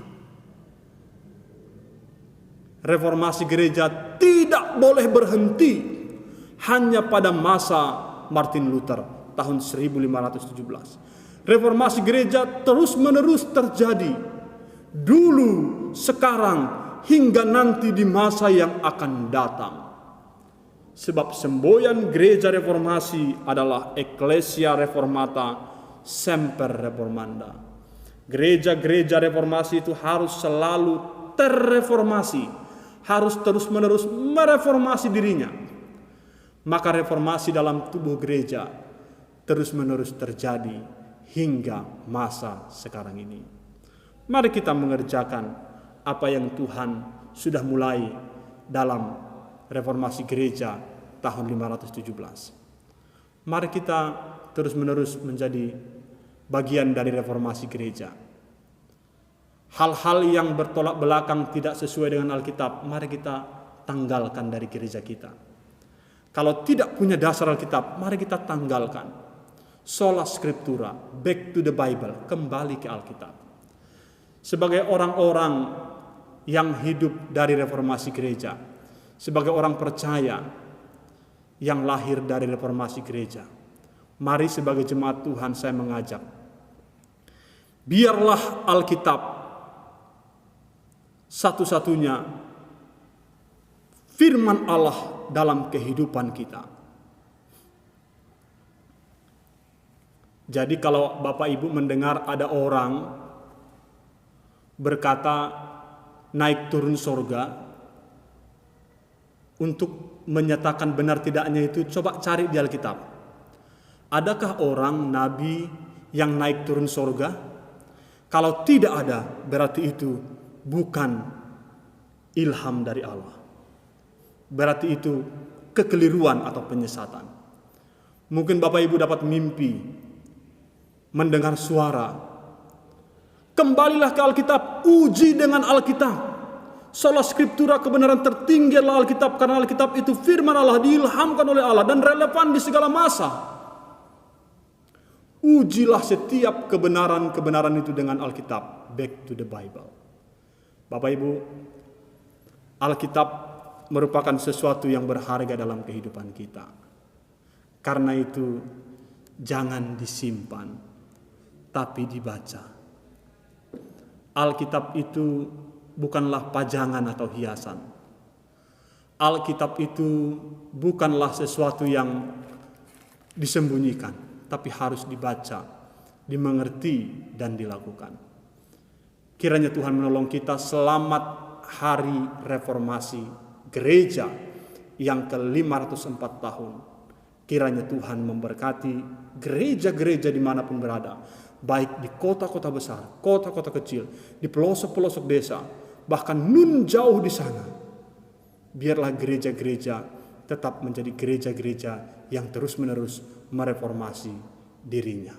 Reformasi gereja tidak boleh berhenti hanya pada masa Martin Luther tahun 1517. Reformasi gereja terus-menerus terjadi dulu, sekarang, hingga nanti di masa yang akan datang. Sebab semboyan gereja reformasi adalah Ecclesia Reformata Semper Reformanda. Gereja-gereja reformasi itu harus selalu terreformasi, harus terus-menerus mereformasi dirinya. Maka reformasi dalam tubuh gereja terus-menerus terjadi hingga masa sekarang ini. Mari kita mengerjakan apa yang Tuhan sudah mulai dalam reformasi gereja tahun 517. Mari kita terus-menerus menjadi bagian dari reformasi gereja. Hal-hal yang bertolak belakang tidak sesuai dengan Alkitab, mari kita tanggalkan dari gereja kita. Kalau tidak punya dasar Alkitab, mari kita tanggalkan. Sola scriptura, back to the Bible, kembali ke Alkitab. Sebagai orang-orang yang hidup dari reformasi gereja, sebagai orang percaya yang lahir dari reformasi gereja, mari sebagai jemaat Tuhan saya mengajak, biarlah Alkitab satu-satunya firman Allah dalam kehidupan kita. Jadi kalau Bapak Ibu mendengar ada orang berkata naik turun surga, untuk menyatakan benar tidaknya itu coba cari di Alkitab. Adakah orang nabi yang naik turun surga? Kalau tidak ada, berarti itu bukan ilham dari Allah. berarti itu kekeliruan atau penyesatan. Mungkin Bapak Ibu dapat mimpi, mendengar suara. Kembalilah ke Alkitab, uji dengan Alkitab. Sola Scriptura, kebenaran tertinggi adalah Alkitab, karena Alkitab itu firman Allah, diilhamkan oleh Allah dan relevan di segala masa. Ujilah setiap kebenaran-kebenaran itu dengan Alkitab. Back to the Bible. Bapak Ibu, Alkitab merupakan sesuatu yang berharga dalam kehidupan kita. Karena itu jangan disimpan, tapi dibaca. Alkitab itu bukanlah pajangan atau hiasan. Alkitab itu bukanlah sesuatu yang disembunyikan, tapi harus dibaca, dimengerti, dan dilakukan. Kiranya Tuhan menolong kita. Selamat Hari Reformasi Gereja yang ke-504 tahun. Kiranya Tuhan memberkati gereja-gereja dimanapun berada, baik di kota-kota besar, kota-kota kecil, di pelosok-pelosok desa, bahkan nun jauh di sana. Biarlah gereja-gereja tetap menjadi gereja-gereja yang terus-menerus mereformasi dirinya.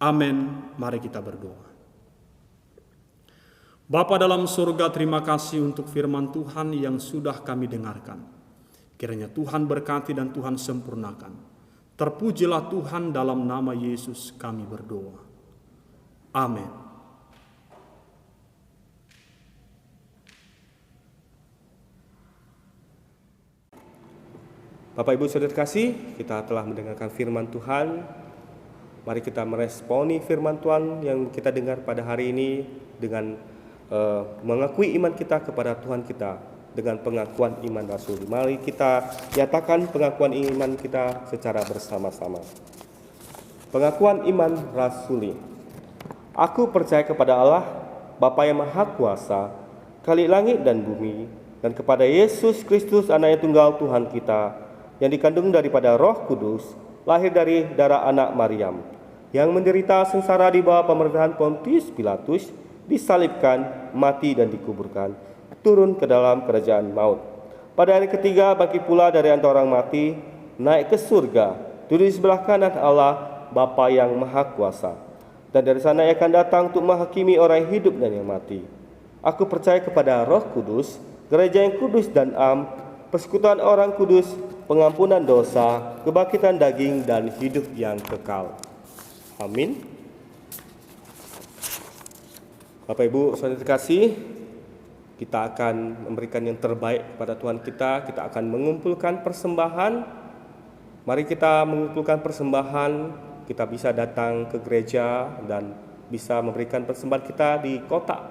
Amin. Mari kita berdoa. Bapa dalam surga, terima kasih untuk firman Tuhan yang sudah kami dengarkan. Kiranya Tuhan berkati dan Tuhan sempurnakan. Terpujilah Tuhan, dalam nama Yesus kami berdoa. Amin. Bapak Ibu Saudara kasih, kita telah mendengarkan firman Tuhan. Mari kita meresponi firman Tuhan yang kita dengar pada hari ini dengan mengakui iman kita kepada Tuhan kita dengan pengakuan iman rasuli. Mari kita nyatakan pengakuan iman kita secara bersama-sama. Pengakuan iman rasuli. Aku percaya kepada Allah, Bapa yang Maha Kuasa, Khalik langit dan bumi, dan kepada Yesus Kristus, Anak yang tunggal Tuhan kita, yang dikandung daripada Roh Kudus, lahir dari darah anak Maryam, yang menderita sengsara di bawah pemerintahan Pontius Pilatus, disalibkan, mati dan dikuburkan, turun ke dalam kerajaan maut. Pada hari ketiga bangkit pula dari antara orang mati, naik ke surga, duduk di sebelah kanan Allah Bapa yang Maha Kuasa. Dan dari sana ia akan datang untuk menghakimi orang yang hidup dan yang mati. Aku percaya kepada Roh Kudus, gereja yang kudus dan am, persekutuan orang kudus, pengampunan dosa, kebangkitan daging dan hidup yang kekal. Amin. Bapak Ibu Saudara terkasih, kita akan memberikan yang terbaik kepada Tuhan kita. Kita akan mengumpulkan persembahan. Mari kita mengumpulkan persembahan. Kita bisa datang ke gereja dan bisa memberikan persembahan kita di kotak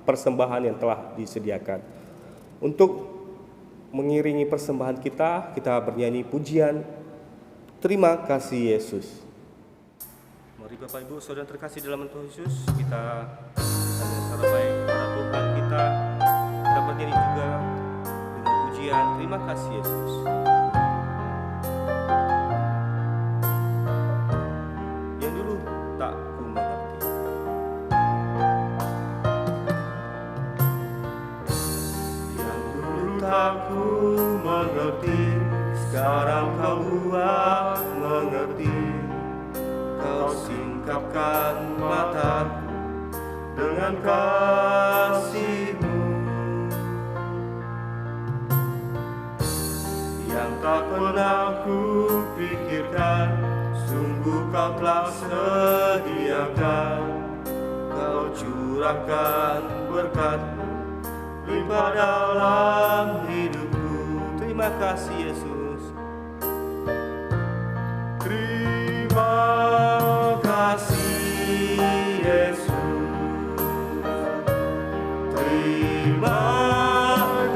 persembahan yang telah disediakan. Untuk mengiringi persembahan kita, kita bernyanyi pujian Terima Kasih Yesus. Mari Bapak Ibu Saudara terkasih dalam Tuhan Yesus, kita dengan cara baik kepada Tuhan kita bernyanyi juga dengan pujian Terima Kasih Yesus. Yang dulu tak ku mengerti, yang dulu tak ku mengerti, sekarang kau buat mengerti. Kau singkapkan mataku dengan kasih-Mu yang tak pernah ku pikirkan. Sungguh Kau telah sediakan, Kau curahkan berkat-Mu limpah dalam hidupku. Terima kasih Yesus. Terima kasih Yesus. Terima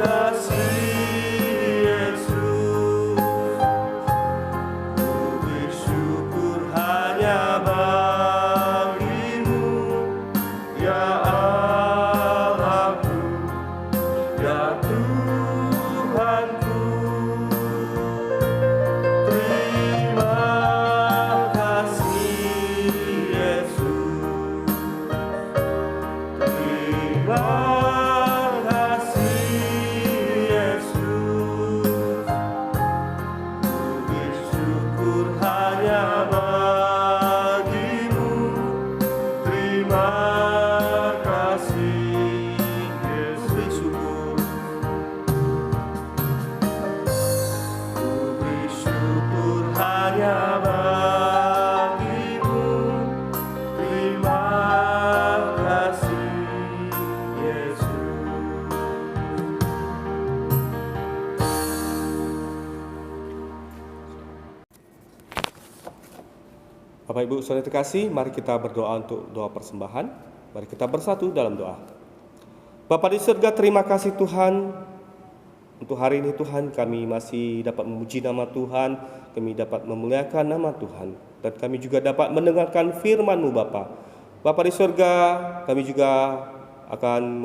kasih Yesus. Ku bersyukur hanya bagi-Mu, ya Allahku, ya Tuhanku. Terima kasih Bapak Ibu Saudara terkasih, mari kita berdoa untuk doa persembahan. Mari kita bersatu dalam doa. Bapa di surga, terima kasih Tuhan untuk hari ini Tuhan, kami masih dapat memuji nama Tuhan, kami dapat memuliakan nama Tuhan, dan kami juga dapat mendengarkan firman-Mu Bapa. Bapa di surga, kami juga akan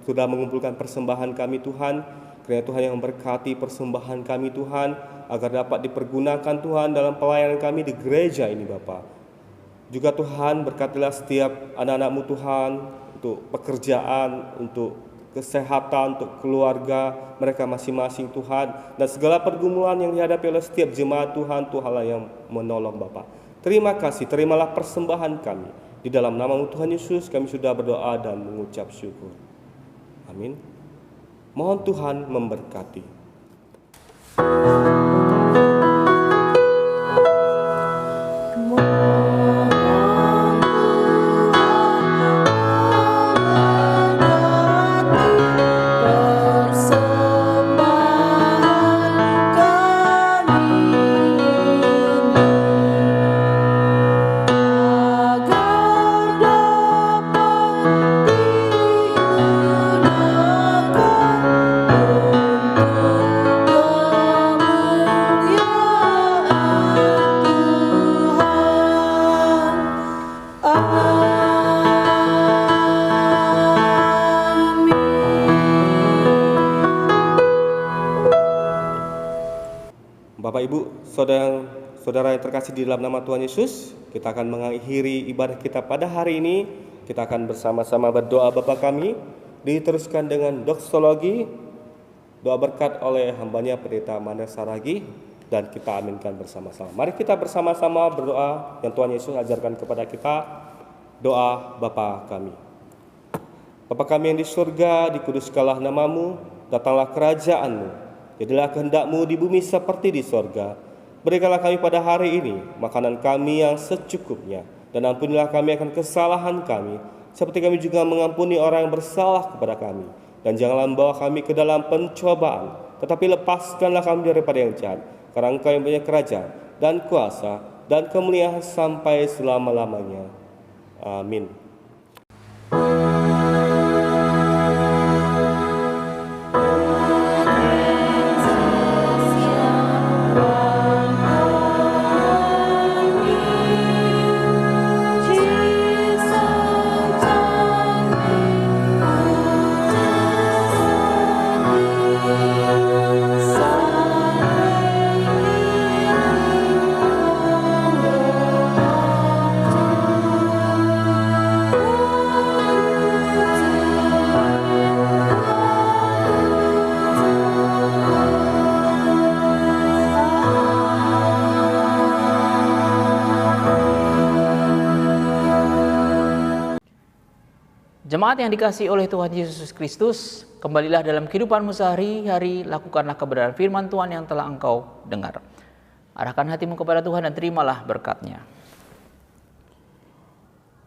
sudah mengumpulkan persembahan kami Tuhan, kiranya Tuhan yang memberkati persembahan kami Tuhan, agar dapat dipergunakan Tuhan dalam pelayanan kami di gereja ini Bapa. Juga Tuhan berkatilah setiap anak-anak-Mu Tuhan, untuk pekerjaan, untuk kesehatan, untuk keluarga mereka masing-masing Tuhan, dan segala pergumulan yang dihadapi oleh setiap jemaat Tuhan, Tuhanlah yang menolong Bapa. Terima kasih, terimalah persembahan kami. Di dalam nama Tuhan Yesus kami sudah berdoa dan mengucap syukur. Amin. Mohon Tuhan memberkati. Bapak Ibu, saudara yang terkasih di dalam nama Tuhan Yesus, kita akan mengakhiri ibadah kita pada hari ini. Kita akan bersama-sama berdoa Bapa kami, diteruskan dengan doksologi, doa berkat oleh hambanya Pendeta Mander Saragi, dan kita aminkan bersama-sama. Mari kita bersama-sama berdoa yang Tuhan Yesus ajarkan kepada kita, doa Bapa kami. Bapa kami yang di surga, dikuduskanlah namamu, datanglah kerajaan-Mu. Jadilah kehendak-Mu di bumi seperti di sorga. Berikanlah kami pada hari ini makanan kami yang secukupnya, dan ampunilah kami akan kesalahan kami, seperti kami juga mengampuni orang yang bersalah kepada kami. Dan janganlah membawa kami ke dalam pencobaan, tetapi lepaskanlah kami daripada yang jahat, karena Engkau yang punya kerajaan dan kuasa dan kemuliaan sampai selama-lamanya. Amin. Jemaat yang dikasihi oleh Tuhan Yesus Kristus, kembalilah dalam kehidupanmu sehari-hari, lakukanlah kebenaran firman Tuhan yang telah engkau dengar. Arahkan hatimu kepada Tuhan dan terimalah berkat-Nya.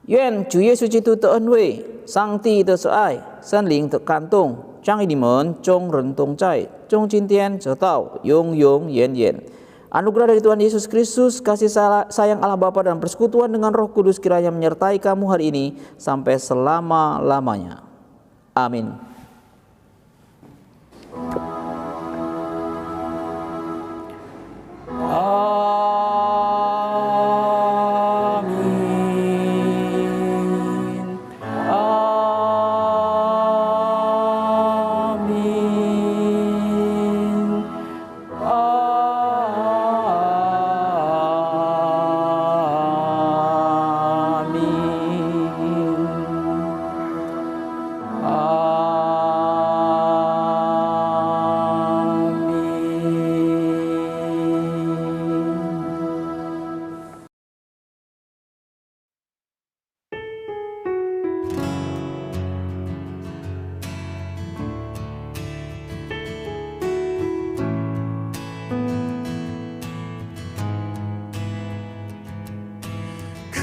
Yuan 主耶稣基督的恩惠、上帝的慈爱、圣灵的感动，将与你们众人同在，从今天直到永永远远。Anugerah dari Tuhan Yesus Kristus, kasih sayang Allah Bapa dan persekutuan dengan Roh Kudus kiranya menyertai kamu hari ini sampai selama-lamanya. Amin.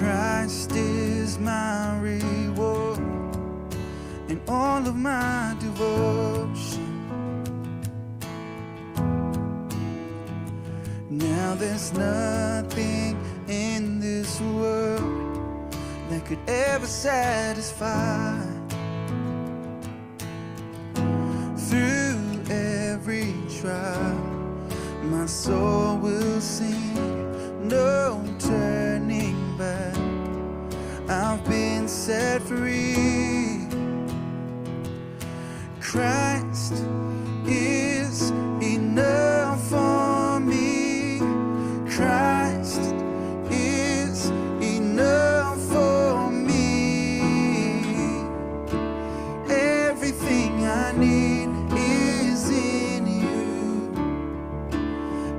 Christ is my reward and all of my devotion. Now there's nothing in this world that could ever satisfy. Through every trial, my soul will sing, no turning back. I've been set free. Christ is enough for me. Christ is enough for me. Everything I need is in you.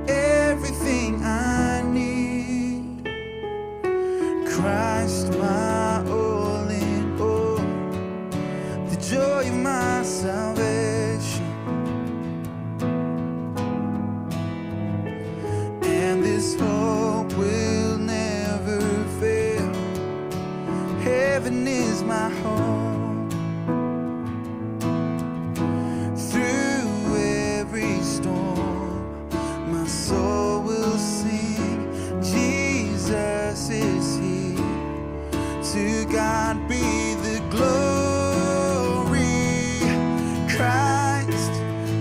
Everything I need. Christ, my all in all, the joy of my salvation. And this hope will never fail. Heaven is my home. Through every storm, my soul will sing, Jesus is here. To God be the glory. Christ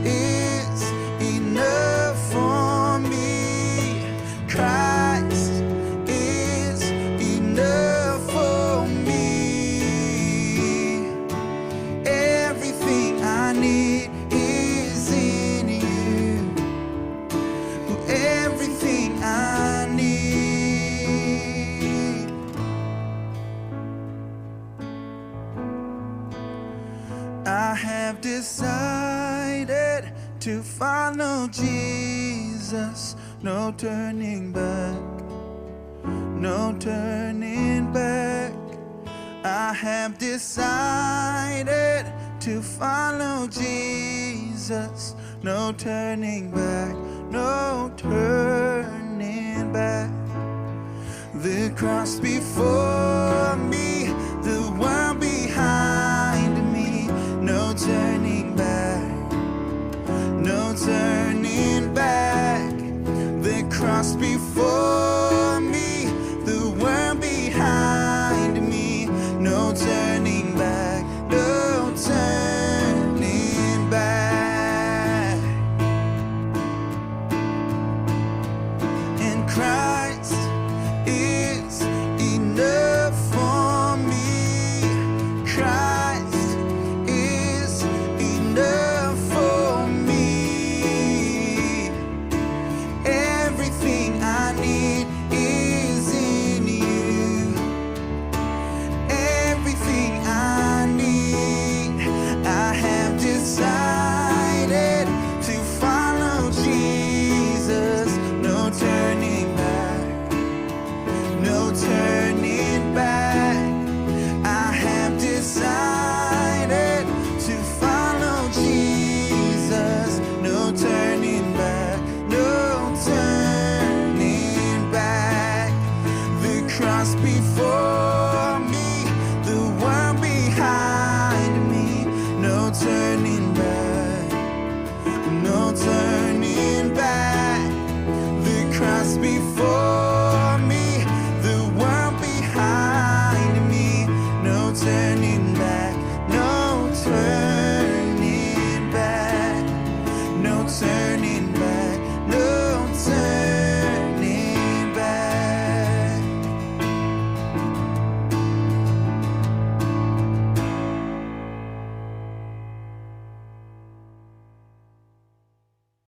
is enough for me. Christ is enough for me. Everything I need is in you. Everything I need. I have decided to follow Jesus. No turning back. No turning back. I have decided to follow Jesus. No turning back. No turning back. The cross before me,